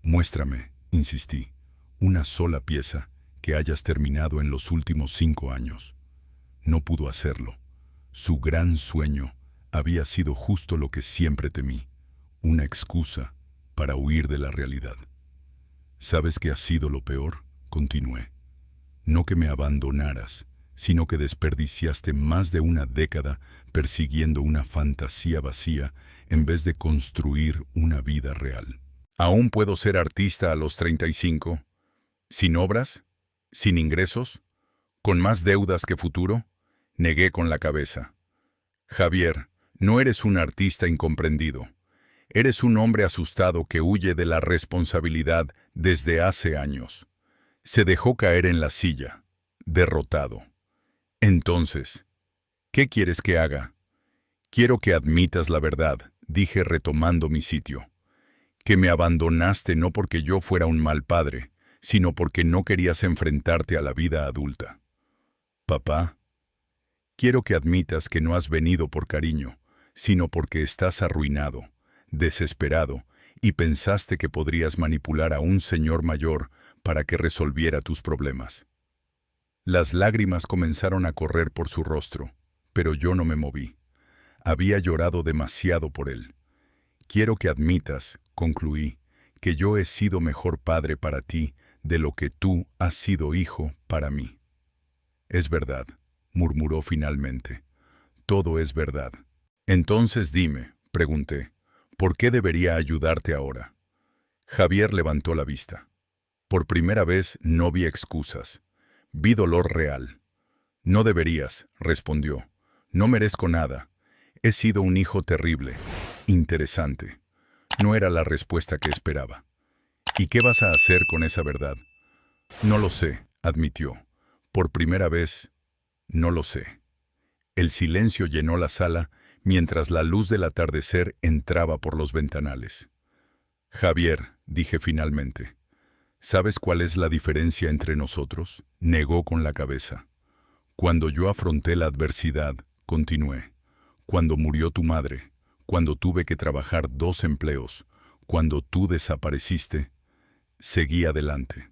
Muéstrame, insistí, una sola pieza que hayas terminado en los últimos 5 años. No pudo hacerlo. Su gran sueño había sido justo lo que siempre temí, una excusa para huir de la realidad. ¿Sabes qué ha sido lo peor?, continué. No que me abandonaras, sino que desperdiciaste más de una década persiguiendo una fantasía vacía en vez de construir una vida real. ¿Aún puedo ser artista a los 35? ¿Sin obras? ¿Sin ingresos? ¿Con más deudas que futuro? Negué con la cabeza. Javier, no eres un artista incomprendido. Eres un hombre asustado que huye de la responsabilidad desde hace años. Se dejó caer en la silla, derrotado. Entonces, ¿qué quieres que haga? Quiero que admitas la verdad, dije retomando mi sitio. Que me abandonaste no porque yo fuera un mal padre, sino porque no querías enfrentarte a la vida adulta. Papá, quiero que admitas que no has venido por cariño, sino porque estás arruinado, desesperado, y pensaste que podrías manipular a un señor mayor para que resolviera tus problemas. Las lágrimas comenzaron a correr por su rostro, pero yo no me moví. Había llorado demasiado por él. Quiero que admitas, concluí, que yo he sido mejor padre para ti de lo que tú has sido hijo para mí. Es verdad, murmuró finalmente. Todo es verdad. Entonces dime, pregunté, ¿por qué debería ayudarte ahora? Javier levantó la vista. Por primera vez no vi excusas. Vi dolor real. No deberías, respondió. No merezco nada. He sido un hijo terrible. Interesante. No era la respuesta que esperaba. ¿Y qué vas a hacer con esa verdad? No lo sé, admitió. Por primera vez, no lo sé. El silencio llenó la sala mientras la luz del atardecer entraba por los ventanales. Javier, dije finalmente, ¿sabes cuál es la diferencia entre nosotros? Negó con la cabeza. Cuando yo afronté la adversidad, continué. Cuando murió tu madre, cuando tuve que trabajar 2 empleos, cuando tú desapareciste, seguí adelante.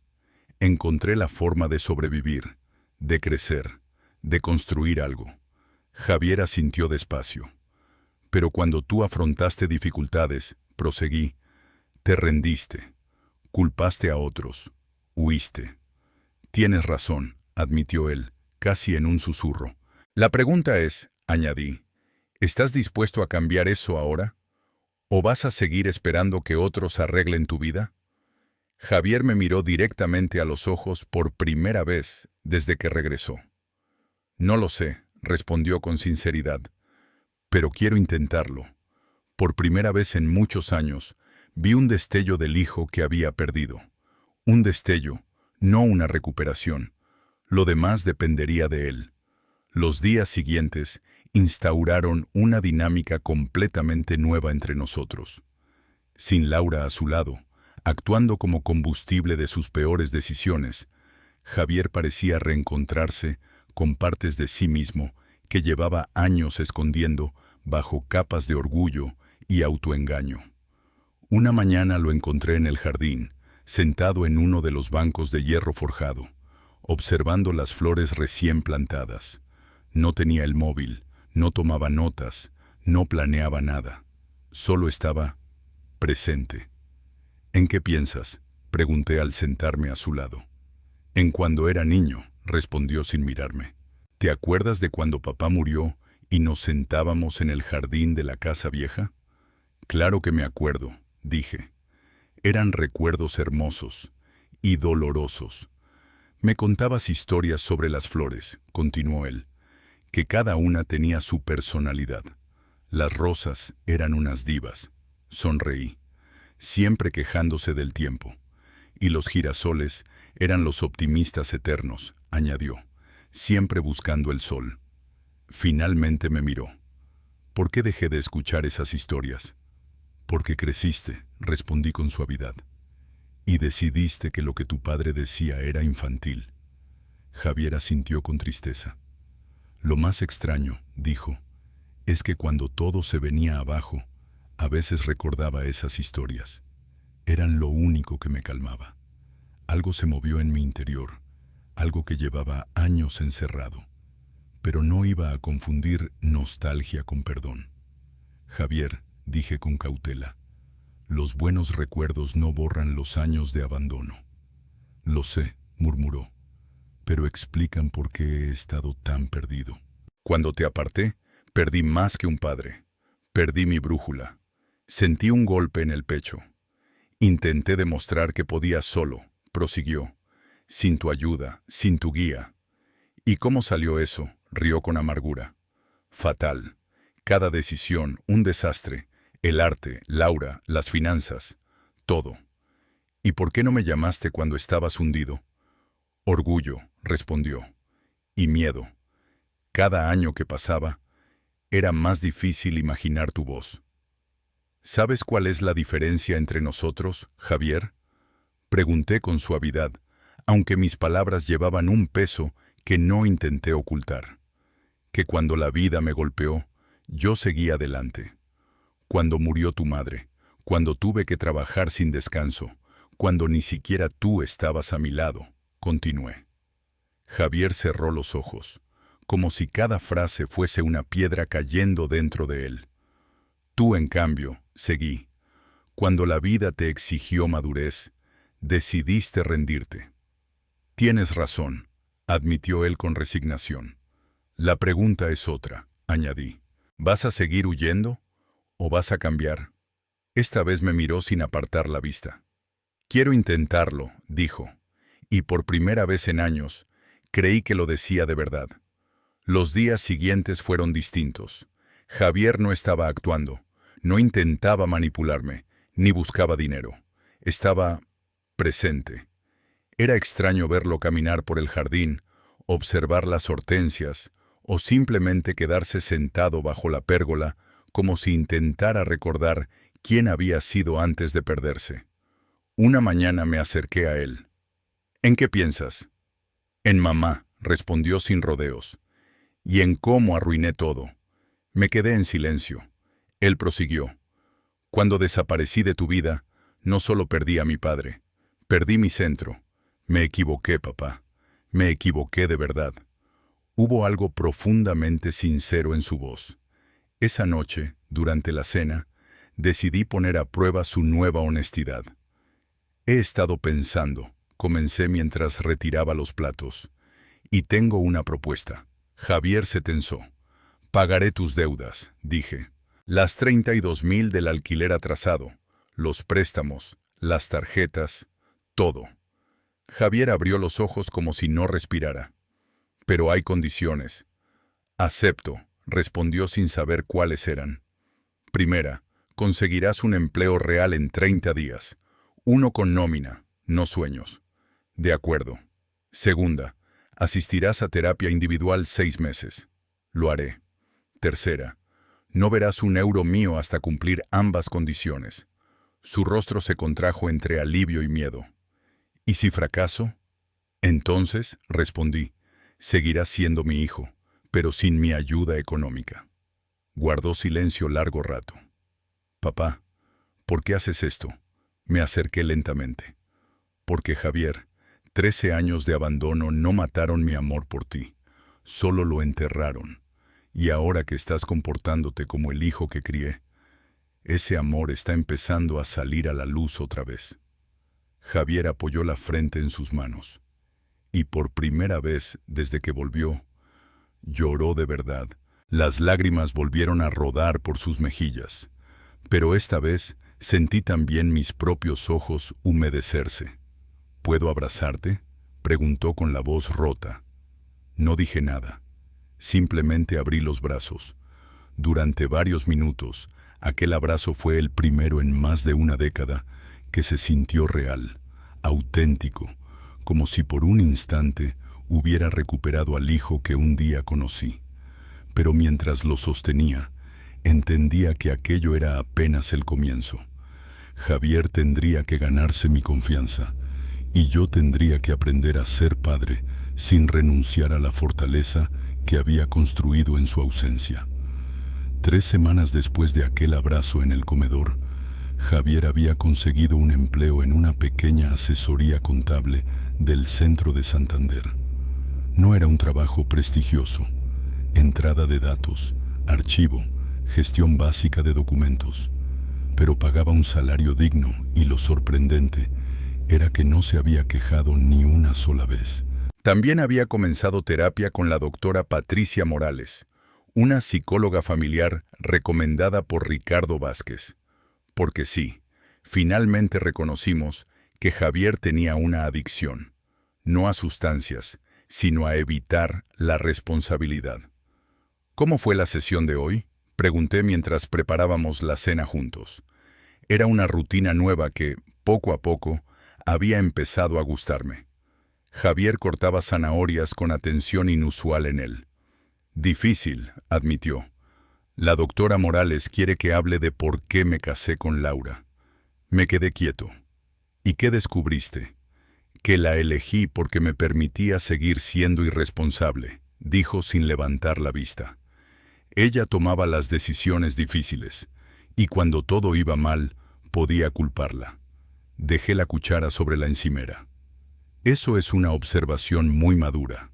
Encontré la forma de sobrevivir, de crecer, de construir algo. Javier asintió despacio. Pero cuando tú afrontaste dificultades, proseguí, te rendiste, culpaste a otros, huiste. Tienes razón, admitió él, casi en un susurro. La pregunta es, añadí, ¿estás dispuesto a cambiar eso ahora? ¿O vas a seguir esperando que otros arreglen tu vida? Javier me miró directamente a los ojos por primera vez desde que regresó. No lo sé, respondió con sinceridad, pero quiero intentarlo. Por primera vez en muchos años, vi un destello del hijo que había perdido. Un destello, no una recuperación. Lo demás dependería de él. Los días siguientes instauraron una dinámica completamente nueva entre nosotros. Sin Laura a su lado, actuando como combustible de sus peores decisiones, Javier parecía reencontrarse con partes de sí mismo que llevaba años escondiendo bajo capas de orgullo y autoengaño. Una mañana lo encontré en el jardín, sentado en uno de los bancos de hierro forjado, observando las flores recién plantadas. No tenía el móvil, no tomaba notas, no planeaba nada. Solo estaba presente. ¿En qué piensas?, pregunté al sentarme a su lado. En cuando era niño, respondió sin mirarme. ¿Te acuerdas de cuando papá murió y nos sentábamos en el jardín de la casa vieja? Claro que me acuerdo, dije. Eran recuerdos hermosos y dolorosos. Me contabas historias sobre las flores, continuó él, que cada una tenía su personalidad. Las rosas eran unas divas. Sonreí, siempre quejándose del tiempo. Y los girasoles eran los optimistas eternos, añadió, siempre buscando el sol. Finalmente me miró. ¿Por qué dejé de escuchar esas historias? Porque creciste, respondí con suavidad. Y decidiste que lo que tu padre decía era infantil. Javier asintió con tristeza. Lo más extraño, dijo, es que cuando todo se venía abajo, a veces recordaba esas historias. Eran lo único que me calmaba. Algo se movió en mi interior, algo que llevaba años encerrado. Pero no iba a confundir nostalgia con perdón. Javier, dije con cautela, los buenos recuerdos no borran los años de abandono. Lo sé, murmuró, pero explican por qué he estado tan perdido. Cuando te aparté, perdí más que un padre. Perdí mi brújula. Sentí un golpe en el pecho. Intenté demostrar que podía solo, prosiguió, sin tu ayuda, sin tu guía. ¿Y cómo salió eso?, rió con amargura. Fatal. Cada decisión, un desastre. El arte, Laura, las finanzas, todo. ¿Y por qué no me llamaste cuando estabas hundido? Orgullo, respondió. Y miedo. Cada año que pasaba, era más difícil imaginar tu voz. ¿Sabes cuál es la diferencia entre nosotros, Javier? Pregunté con suavidad, aunque mis palabras llevaban un peso que no intenté ocultar. Que cuando la vida me golpeó, yo seguí adelante. Cuando murió tu madre, cuando tuve que trabajar sin descanso, cuando ni siquiera tú estabas a mi lado, continué. Javier cerró los ojos, como si cada frase fuese una piedra cayendo dentro de él. Tú, en cambio, seguí. Cuando la vida te exigió madurez, decidiste rendirte. Tienes razón, admitió él con resignación. La pregunta es otra, añadí. ¿Vas a seguir huyendo o vas a cambiar? Esta vez me miró sin apartar la vista. Quiero intentarlo, dijo. Y por primera vez en años, creí que lo decía de verdad. Los días siguientes fueron distintos. Javier no estaba actuando, no intentaba manipularme, ni buscaba dinero. Estaba presente. Era extraño verlo caminar por el jardín, observar las hortensias, o simplemente quedarse sentado bajo la pérgola, como si intentara recordar quién había sido antes de perderse. Una mañana me acerqué a él. ¿En qué piensas? En mamá, respondió sin rodeos. Y en cómo arruiné todo. Me quedé en silencio. Él prosiguió. Cuando desaparecí de tu vida, no solo perdí a mi padre, perdí mi centro. Me equivoqué, papá. Me equivoqué de verdad. Hubo algo profundamente sincero en su voz. Esa noche, durante la cena, decidí poner a prueba su nueva honestidad. He estado pensando, comencé mientras retiraba los platos. Y tengo una propuesta. Javier se tensó. Pagaré tus deudas, dije. Las 32,000 del alquiler atrasado, los préstamos, las tarjetas, todo. Javier abrió los ojos como si no respirara. Pero hay condiciones. Acepto, respondió sin saber cuáles eran. Primera, conseguirás un empleo real en 30 días. Uno con nómina, no sueños. De acuerdo. Segunda, asistirás a terapia individual 6 meses. Lo haré. Tercera, no verás un euro mío hasta cumplir ambas condiciones. Su rostro se contrajo entre alivio y miedo. ¿Y si fracaso? Entonces, respondí, seguirás siendo mi hijo, pero sin mi ayuda económica. Guardó silencio largo rato. Papá, ¿por qué haces esto? Me acerqué lentamente. Porque, Javier, 13 años de abandono no mataron mi amor por ti, solo lo enterraron. Y ahora que estás comportándote como el hijo que crié, ese amor está empezando a salir a la luz otra vez. Javier apoyó la frente en sus manos. Y por primera vez desde que volvió, lloró de verdad. Las lágrimas volvieron a rodar por sus mejillas. Pero esta vez sentí también mis propios ojos humedecerse. ¿Puedo abrazarte?, preguntó con la voz rota. No dije nada. Simplemente abrí los brazos. Durante varios minutos, aquel abrazo fue el primero en más de una década que se sintió real, auténtico, como si por un instante hubiera recuperado al hijo que un día conocí. Pero mientras lo sostenía, entendía que aquello era apenas el comienzo. Javier tendría que ganarse mi confianza, y yo tendría que aprender a ser padre sin renunciar a la fortaleza que había construido en su ausencia. 3 semanas después de aquel abrazo en el comedor, Javier había conseguido un empleo en una pequeña asesoría contable del centro de Santander. No era un trabajo prestigioso. Entrada de datos, archivo, gestión básica de documentos. Pero pagaba un salario digno y lo sorprendente era que no se había quejado ni una sola vez. También había comenzado terapia con la doctora Patricia Morales, una psicóloga familiar recomendada por Ricardo Vázquez. Porque sí, finalmente reconocimos que Javier tenía una adicción, no a sustancias, sino a evitar la responsabilidad. ¿Cómo fue la sesión de hoy?, pregunté mientras preparábamos la cena juntos. Era una rutina nueva que, poco a poco, había empezado a gustarme. Javier cortaba zanahorias con atención inusual en él. Difícil, admitió. La doctora Morales quiere que hable de por qué me casé con Laura. Me quedé quieto. ¿Y qué descubriste? Que la elegí porque me permitía seguir siendo irresponsable, dijo sin levantar la vista. Ella tomaba las decisiones difíciles, y cuando todo iba mal, podía culparla. Dejé la cuchara sobre la encimera. Eso es una observación muy madura.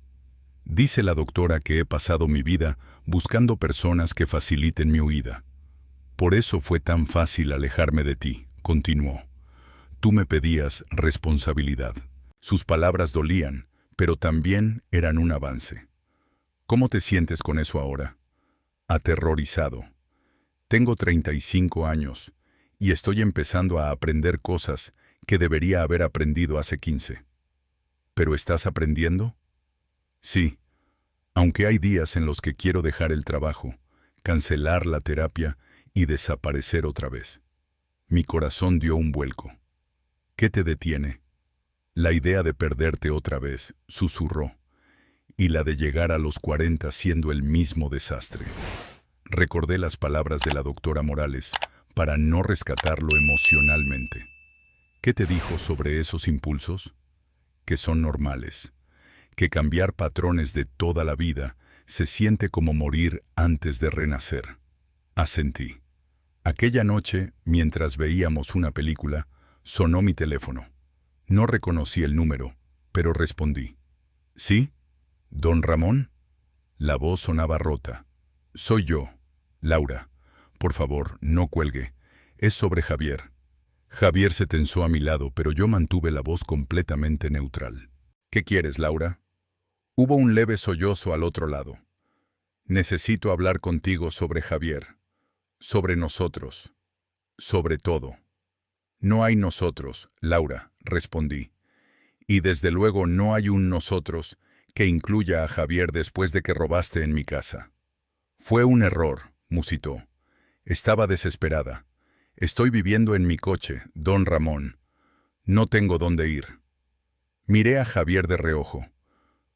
Dice la doctora que he pasado mi vida buscando personas que faciliten mi huida. Por eso fue tan fácil alejarme de ti, continuó. Tú me pedías responsabilidad. Sus palabras dolían, pero también eran un avance. ¿Cómo te sientes con eso ahora? Aterrorizado. Tengo 35 años y estoy empezando a aprender cosas que debería haber aprendido hace 15. ¿Pero estás aprendiendo? Sí, aunque hay días en los que quiero dejar el trabajo, cancelar la terapia y desaparecer otra vez. Mi corazón dio un vuelco. ¿Qué te detiene? La idea de perderte otra vez, susurró, y la de llegar a los 40 siendo el mismo desastre. Recordé las palabras de la doctora Morales para no rescatarlo emocionalmente. ¿Qué te dijo sobre esos impulsos? Que son normales, que cambiar patrones de toda la vida se siente como morir antes de renacer. Asentí. Aquella noche, mientras veíamos una película, sonó mi teléfono. No reconocí el número, pero respondí. ¿Sí? ¿Don Ramón? La voz sonaba rota. Soy yo, Laura. Por favor, no cuelgue. Es sobre Javier. Javier se tensó a mi lado, pero yo mantuve la voz completamente neutral. ¿Qué quieres, Laura? Hubo un leve sollozo al otro lado. Necesito hablar contigo sobre Javier. Sobre nosotros. Sobre todo. No hay nosotros, Laura, respondí. Y desde luego no hay un nosotros que incluya a Javier después de que robaste en mi casa. Fue un error, musitó. Estaba desesperada. Estoy viviendo en mi coche, don Ramón. No tengo dónde ir. Miré a Javier de reojo.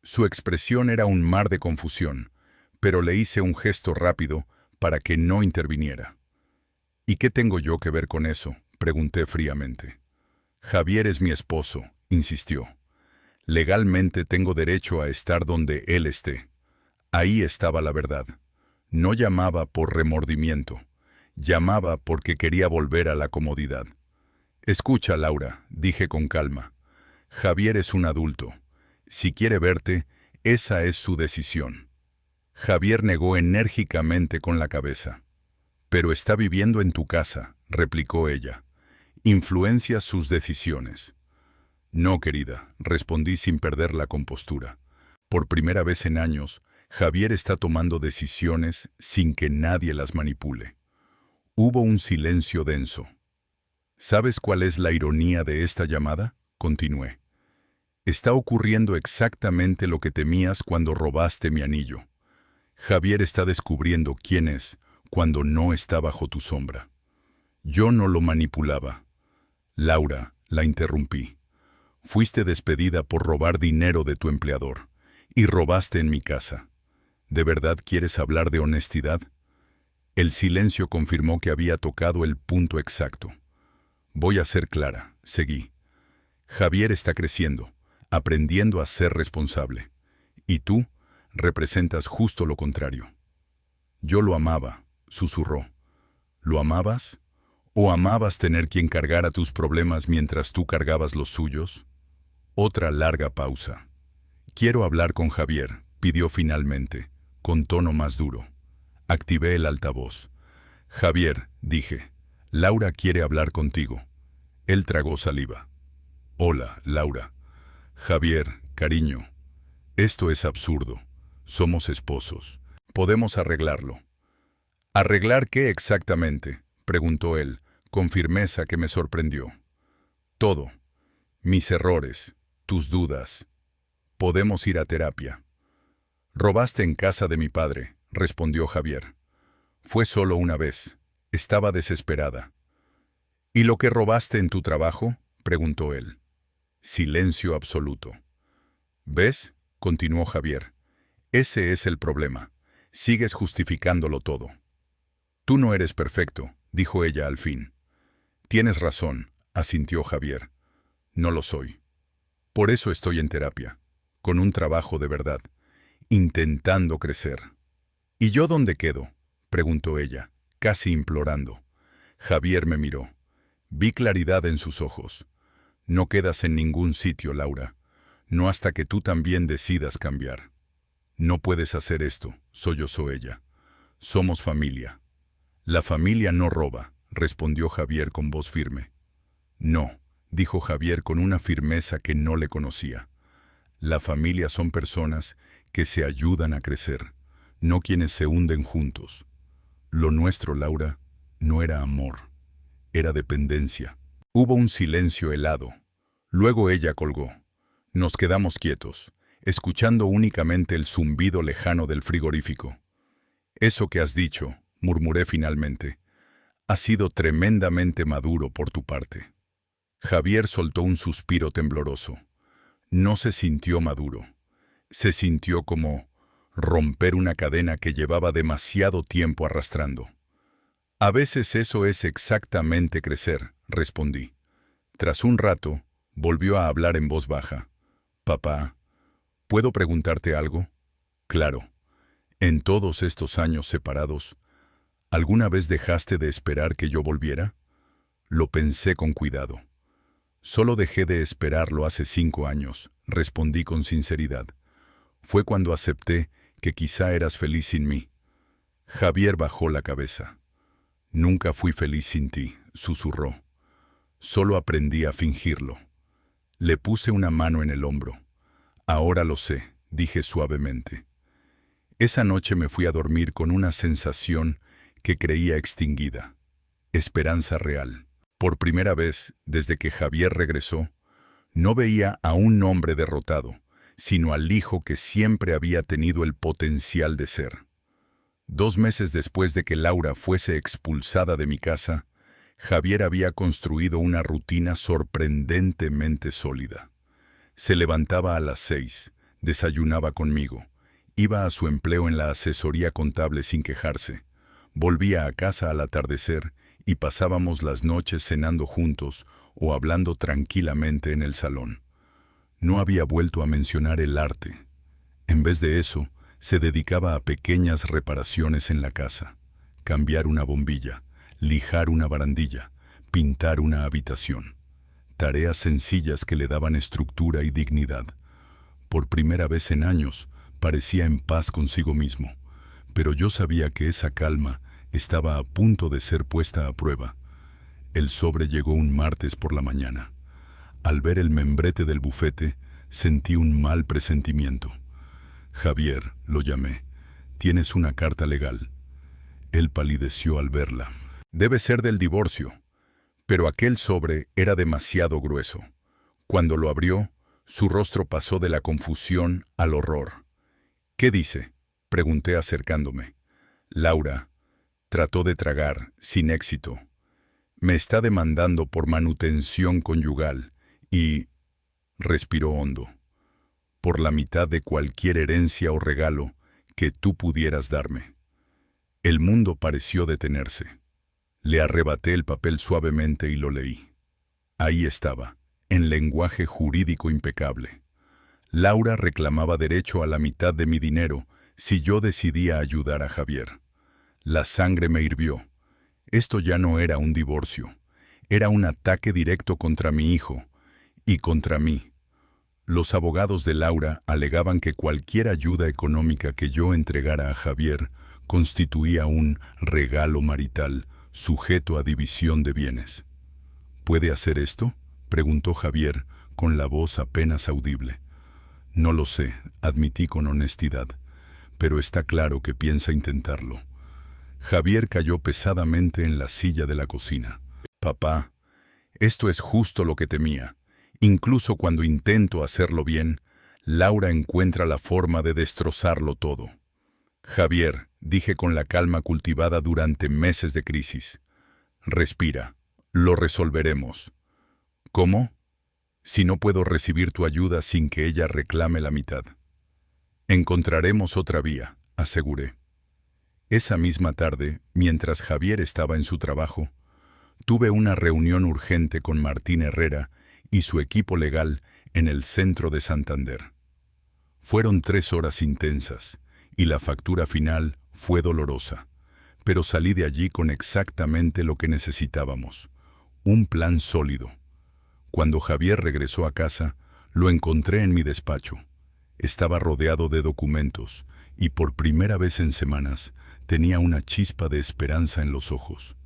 Su expresión era un mar de confusión, pero le hice un gesto rápido para que no interviniera. ¿Y qué tengo yo que ver con eso?, pregunté fríamente. Javier es mi esposo, insistió. Legalmente tengo derecho a estar donde él esté. Ahí estaba la verdad. No llamaba por remordimiento. Llamaba porque quería volver a la comodidad. Escucha, Laura, dije con calma. Javier es un adulto. Si quiere verte, esa es su decisión. Javier negó enérgicamente con la cabeza. Pero está viviendo en tu casa, replicó ella. Influencia sus decisiones. No, querida, respondí sin perder la compostura. Por primera vez en años, Javier está tomando decisiones sin que nadie las manipule. Hubo un silencio denso. ¿Sabes cuál es la ironía de esta llamada?, continué. Está ocurriendo exactamente lo que temías cuando robaste mi anillo. Javier está descubriendo quién es cuando no está bajo tu sombra. Yo no lo manipulaba. Laura, la interrumpí. Fuiste despedida por robar dinero de tu empleador y robaste en mi casa. ¿De verdad quieres hablar de honestidad? El silencio confirmó que había tocado el punto exacto. Voy a ser clara, seguí. Javier está creciendo, aprendiendo a ser responsable. Y tú representas justo lo contrario. Yo lo amaba, susurró. ¿Lo amabas? ¿O amabas tener quien cargara tus problemas mientras tú cargabas los suyos? Otra larga pausa. Quiero hablar con Javier, pidió finalmente, con tono más duro. Activé el altavoz. Javier, dije, Laura quiere hablar contigo. Él tragó saliva. Hola, Laura. Javier, cariño. Esto es absurdo. Somos esposos. Podemos arreglarlo. ¿Arreglar qué exactamente?, preguntó él, con firmeza que me sorprendió. Todo. Mis errores, tus dudas. Podemos ir a terapia. Robaste en casa de mi padre, respondió Javier. Fue solo una vez. Estaba desesperada. ¿Y lo que robaste en tu trabajo?, preguntó él. Silencio absoluto. ¿Ves?, continuó Javier. Ese es el problema. Sigues justificándolo todo. Tú no eres perfecto, dijo ella al fin. Tienes razón, asintió Javier. No lo soy. Por eso estoy en terapia, con un trabajo de verdad, intentando crecer. ¿Y yo dónde quedo?, preguntó ella, casi implorando. Javier me miró. Vi claridad en sus ojos. No quedas en ningún sitio, Laura. No hasta que tú también decidas cambiar. No puedes hacer esto, sollozó ella. Somos familia. La familia no roba, respondió Javier con voz firme. No, dijo Javier con una firmeza que no le conocía. La familia son personas que se ayudan a crecer, no quienes se hunden juntos. Lo nuestro, Laura, no era amor, era dependencia. Hubo un silencio helado. Luego ella colgó. Nos quedamos quietos, escuchando únicamente el zumbido lejano del frigorífico. Eso que has dicho, murmuré finalmente, ha sido tremendamente maduro por tu parte. Javier soltó un suspiro tembloroso. No se sintió maduro. Se sintió como romper una cadena que llevaba demasiado tiempo arrastrando. A veces eso es exactamente crecer, respondí. Tras un rato, volvió a hablar en voz baja. Papá, ¿puedo preguntarte algo? Claro. En todos estos años separados, ¿alguna vez dejaste de esperar que yo volviera? Lo pensé con cuidado. Solo dejé de esperarlo hace 5 años, respondí con sinceridad. Fue cuando acepté que quizá eras feliz sin mí. Javier bajó la cabeza. Nunca fui feliz sin ti, susurró. Solo aprendí a fingirlo. Le puse una mano en el hombro. Ahora lo sé, dije suavemente. Esa noche me fui a dormir con una sensación que creía extinguida. Esperanza real. Por primera vez, desde que Javier regresó, no veía a un hombre derrotado, sino al hijo que siempre había tenido el potencial de ser. 2 meses después de que Laura fuese expulsada de mi casa, Javier había construido una rutina sorprendentemente sólida. Se levantaba a las 6, desayunaba conmigo, iba a su empleo en la asesoría contable sin quejarse, volvía a casa al atardecer y pasábamos las noches cenando juntos o hablando tranquilamente en el salón. No había vuelto a mencionar el arte. En vez de eso, se dedicaba a pequeñas reparaciones en la casa. Cambiar una bombilla, lijar una barandilla, pintar una habitación. Tareas sencillas que le daban estructura y dignidad. Por primera vez en años, parecía en paz consigo mismo, pero yo sabía que esa calma estaba a punto de ser puesta a prueba. El sobre llegó un martes por la mañana. Al ver el membrete del bufete, sentí un mal presentimiento. Javier, lo llamé. Tienes una carta legal. Él palideció al verla. Debe ser del divorcio. Pero aquel sobre era demasiado grueso. Cuando lo abrió, su rostro pasó de la confusión al horror. ¿Qué dice?, pregunté acercándome. Laura trató de tragar, sin éxito. Me está demandando por manutención conyugal y... respiró hondo. Por la mitad de cualquier herencia o regalo que tú pudieras darme. El mundo pareció detenerse. Le arrebaté el papel suavemente y lo leí. Ahí estaba, en lenguaje jurídico impecable. Laura reclamaba derecho a la mitad de mi dinero si yo decidía ayudar a Javier. La sangre me hirvió. Esto ya no era un divorcio. Era un ataque directo contra mi hijo y contra mí. Los abogados de Laura alegaban que cualquier ayuda económica que yo entregara a Javier constituía un regalo marital sujeto a división de bienes. ¿Puede hacer esto?, preguntó Javier con la voz apenas audible. No lo sé, admití con honestidad, pero está claro que piensa intentarlo. Javier cayó pesadamente en la silla de la cocina. Papá, esto es justo lo que temía. Incluso cuando intento hacerlo bien, Laura encuentra la forma de destrozarlo todo. Javier, dije con la calma cultivada durante meses de crisis. Respira, lo resolveremos. ¿Cómo? Si no puedo recibir tu ayuda sin que ella reclame la mitad. Encontraremos otra vía, aseguré. Esa misma tarde, mientras Javier estaba en su trabajo, tuve una reunión urgente con Martín Herrera y su equipo legal en el centro de Santander. Fueron 3 horas intensas y la factura final fue dolorosa, pero salí de allí con exactamente lo que necesitábamos, un plan sólido. Cuando Javier regresó a casa, lo encontré en mi despacho. Estaba rodeado de documentos y por primera vez en semanas tenía una chispa de esperanza en los ojos.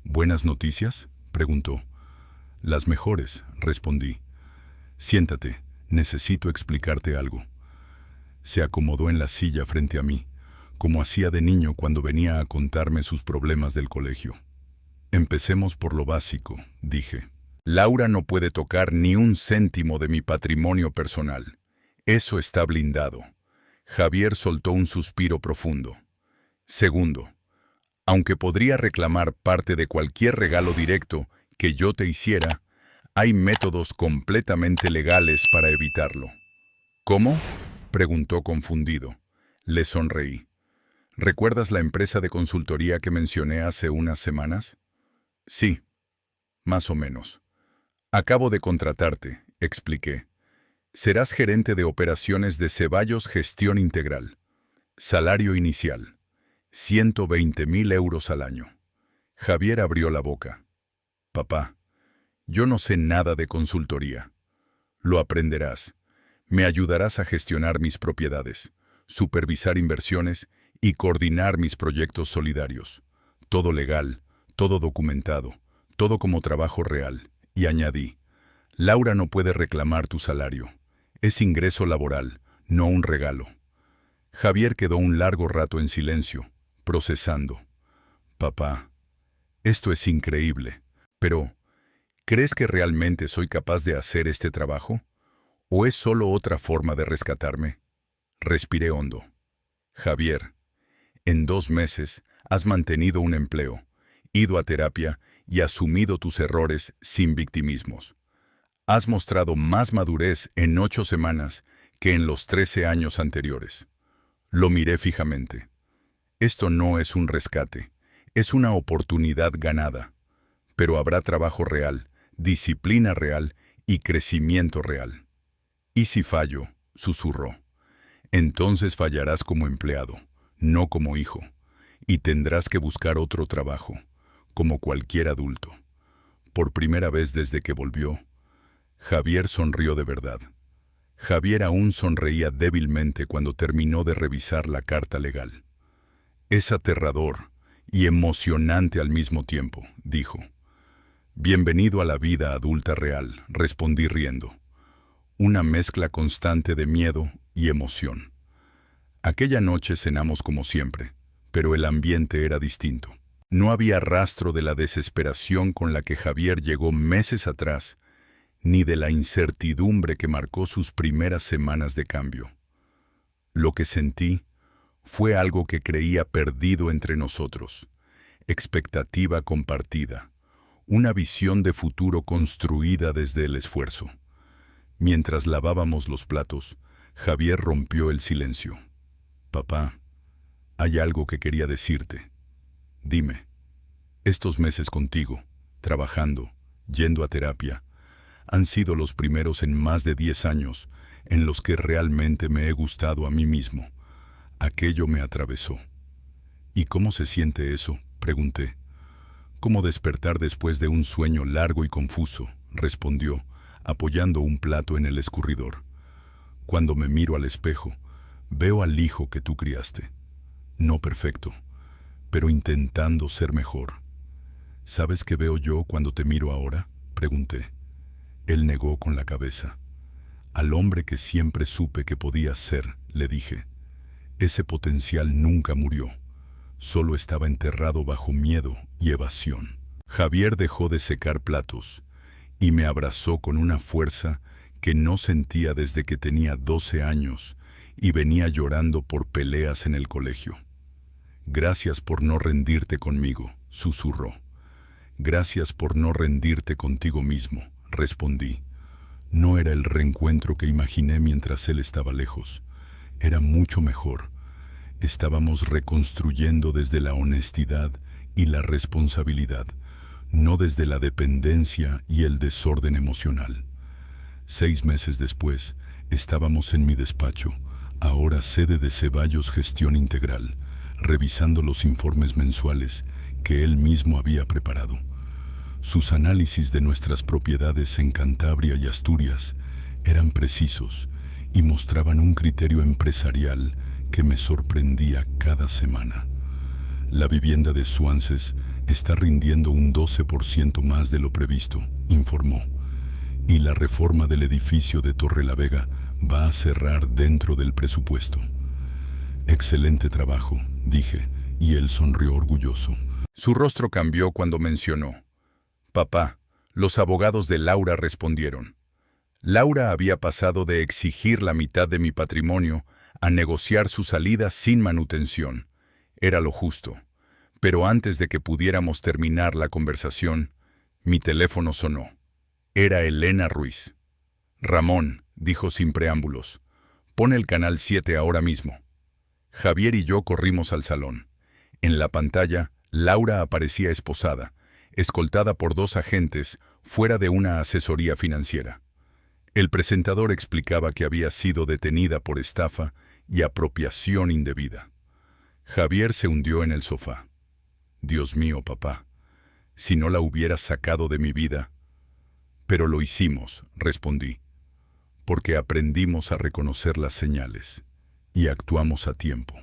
¿Buenas noticias?, preguntó. Las mejores, respondí. Siéntate, necesito explicarte algo. Se acomodó en la silla frente a mí, como hacía de niño cuando venía a contarme sus problemas del colegio. Empecemos por lo básico, dije. Laura no puede tocar ni un céntimo de mi patrimonio personal. Eso está blindado. Javier soltó un suspiro profundo. Segundo, aunque podría reclamar parte de cualquier regalo directo que yo te hiciera, hay métodos completamente legales para evitarlo. ¿Cómo?, preguntó confundido. Le sonreí. ¿Recuerdas la empresa de consultoría que mencioné hace unas semanas? Sí, más o menos. Acabo de contratarte, expliqué. Serás gerente de operaciones de Ceballos Gestión Integral. Salario inicial: 120.000 euros al año. Javier abrió la boca. Papá, yo no sé nada de consultoría. Lo aprenderás. Me ayudarás a gestionar mis propiedades, supervisar inversiones y coordinar mis proyectos solidarios. Todo legal, todo documentado, todo como trabajo real. Y añadí, Laura no puede reclamar tu salario. Es ingreso laboral, no un regalo. Javier quedó un largo rato en silencio, procesando. Papá, esto es increíble, pero ¿crees que realmente soy capaz de hacer este trabajo? ¿O es solo otra forma de rescatarme? Respiré hondo. Javier, en 2 meses has mantenido un empleo, ido a terapia y asumido tus errores sin victimismos. Has mostrado más madurez en 8 semanas que en los 13 años anteriores. Lo miré fijamente. Esto no es un rescate, es una oportunidad ganada. Pero habrá trabajo real, disciplina real y crecimiento real. ¿Y si fallo?, susurró. Entonces fallarás como empleado, no como hijo, y tendrás que buscar otro trabajo, como cualquier adulto. Por primera vez desde que volvió, Javier sonrió de verdad. Javier aún sonreía débilmente cuando terminó de revisar la carta legal. Es aterrador y emocionante al mismo tiempo, dijo. Bienvenido a la vida adulta real, respondí riendo. Una mezcla constante de miedo y emoción. Aquella noche cenamos como siempre, pero el ambiente era distinto. No había rastro de la desesperación con la que Javier llegó meses atrás, ni de la incertidumbre que marcó sus primeras semanas de cambio. Lo que sentí fue algo que creía perdido entre nosotros, expectativa compartida, una visión de futuro construida desde el esfuerzo. Mientras lavábamos los platos, Javier rompió el silencio. Papá, hay algo que quería decirte. Dime, estos meses contigo, trabajando, yendo a terapia, han sido los primeros en más de 10 años en los que realmente me he gustado a mí mismo. Aquello me atravesó. ¿Y cómo se siente eso?, pregunté. «Como despertar después de un sueño largo y confuso», respondió, apoyando un plato en el escurridor. «Cuando me miro al espejo, veo al hijo que tú criaste. No perfecto, pero intentando ser mejor. ¿Sabes qué veo yo cuando te miro ahora?», pregunté. Él negó con la cabeza. «Al hombre que siempre supe que podía ser», le dije. «Ese potencial nunca murió, solo estaba enterrado bajo miedo y evasión». Javier dejó de secar platos y me abrazó con una fuerza que no sentía desde que tenía 12 años y venía llorando por peleas en el colegio. «Gracias por no rendirte conmigo», susurró. «Gracias por no rendirte contigo mismo», respondí. No era el reencuentro que imaginé mientras él estaba lejos. Era mucho mejor. Estábamos reconstruyendo desde la honestidad y la responsabilidad, no desde la dependencia y el desorden emocional. 6 meses después, estábamos en mi despacho, ahora sede de Ceballos Gestión Integral, revisando los informes mensuales que él mismo había preparado. Sus análisis de nuestras propiedades en Cantabria y Asturias eran precisos y mostraban un criterio empresarial que me sorprendía cada semana. La vivienda de Suances está rindiendo un 12% más de lo previsto, informó, y la reforma del edificio de Torrelavega va a cerrar dentro del presupuesto. Excelente trabajo, dije, y él sonrió orgulloso. Su rostro cambió cuando mencionó: «Papá, Los abogados de Laura respondieron. Laura había pasado de exigir la mitad de mi patrimonio a negociar su salida sin manutención. Era lo justo. Pero antes de que pudiéramos terminar la conversación, mi teléfono sonó. Era Elena Ruiz. Ramón, dijo sin preámbulos, pon el canal 7 ahora mismo. Javier y yo corrimos al salón. En la pantalla, Laura aparecía esposada, escoltada por 2 agentes fuera de una asesoría financiera. El presentador explicaba que había sido detenida por estafa y apropiación indebida. Javier se hundió en el sofá. Dios mío, papá, si no la hubieras sacado de mi vida. Pero lo hicimos, respondí, porque aprendimos a reconocer las señales y actuamos a tiempo.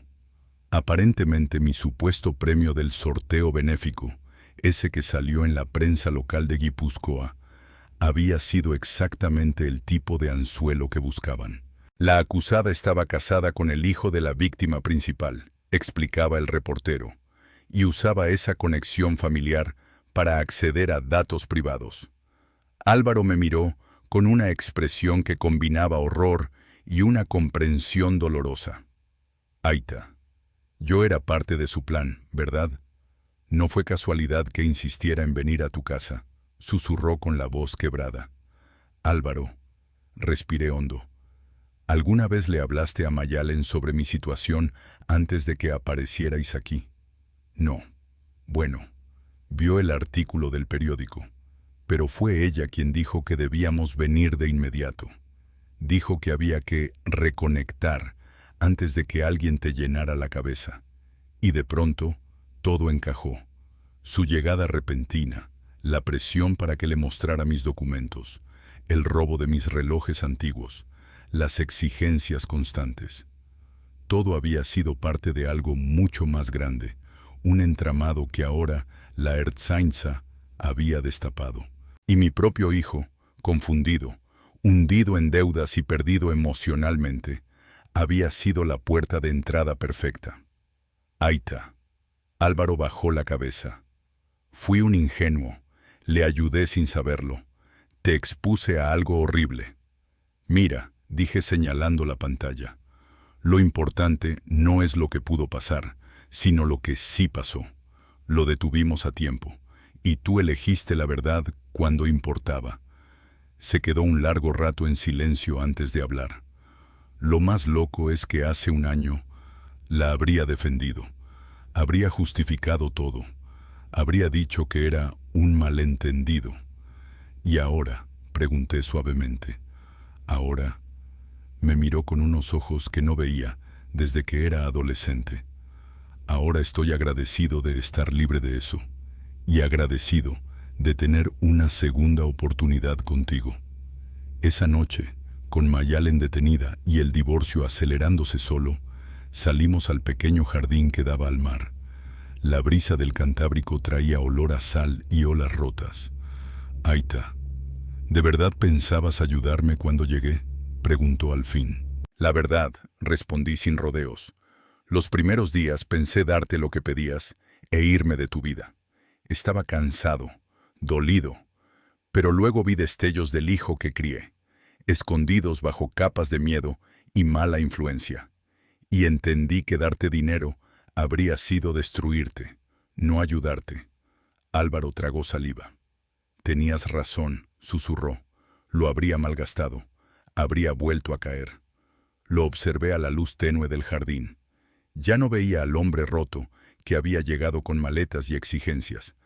Aparentemente mi supuesto premio del sorteo benéfico, ese que salió en la prensa local de Guipúzcoa, había sido exactamente el tipo de anzuelo que buscaban. La acusada estaba casada con el hijo de la víctima principal, explicaba el reportero, y usaba esa conexión familiar para acceder a datos privados. Álvaro me miró con una expresión que combinaba horror y una comprensión dolorosa. Aita, yo era parte de su plan, ¿verdad? No fue casualidad que insistiera en venir a tu casa, susurró con la voz quebrada. Álvaro, respiré hondo. ¿Alguna vez le hablaste a Mayalen sobre mi situación antes de que aparecierais aquí? No. Bueno, vio el artículo del periódico, pero fue ella quien dijo que debíamos venir de inmediato. Dijo que había que reconectar antes de que alguien te llenara la cabeza. Y de pronto, todo encajó. Su llegada repentina, la presión para que le mostrara mis documentos, el robo de mis relojes antiguos, las exigencias constantes. Todo había sido parte de algo mucho más grande, un entramado que ahora la Ertzaintza había destapado. Y mi propio hijo, confundido, hundido en deudas y perdido emocionalmente, había sido la puerta de entrada perfecta. Aita. Álvaro bajó la cabeza. Fui un ingenuo, le ayudé sin saberlo. Te expuse a algo horrible. Mira, dije señalando la pantalla. Lo importante no es lo que pudo pasar, sino lo que sí pasó. Lo detuvimos a tiempo, y tú elegiste la verdad cuando importaba. Se quedó un largo rato en silencio antes de hablar. Lo más loco es que hace un año la habría defendido, habría justificado todo, habría dicho que era un malentendido. ¿Y ahora? Pregunté suavemente. Ahora me miró con unos ojos que no veía desde que era adolescente. Ahora estoy agradecido de estar libre de eso, y agradecido de tener una segunda oportunidad contigo. Esa noche, con Mayalen detenida y el divorcio acelerándose solo, salimos al pequeño jardín que daba al mar. La brisa del Cantábrico traía olor a sal y olas rotas. Aita, ¿de verdad pensabas ayudarme cuando llegué?, preguntó al fin. La verdad, respondí sin rodeos. Los primeros días pensé darte lo que pedías e irme de tu vida. Estaba cansado, dolido, pero luego vi destellos del hijo que crié, escondidos bajo capas de miedo y mala influencia. Y entendí que darte dinero habría sido destruirte, no ayudarte. Álvaro tragó saliva. Tenías razón, susurró. Lo habría malgastado. Habría vuelto a caer. Lo observé a la luz tenue del jardín. Ya no veía al hombre roto que había llegado con maletas y exigencias.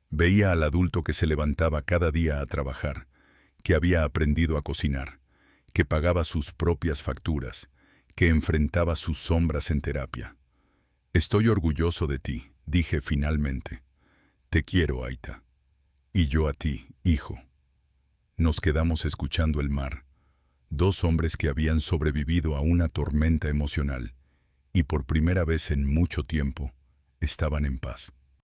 Veía al adulto que se levantaba cada día a trabajar, que había aprendido a cocinar, que pagaba sus propias facturas, que enfrentaba sus sombras en terapia. Estoy orgulloso de ti, dije finalmente. Te quiero, Aita. Y yo a ti, hijo. Nos quedamos escuchando el mar, 2 hombres que habían sobrevivido a una tormenta emocional, y por primera vez en mucho tiempo estaban en paz.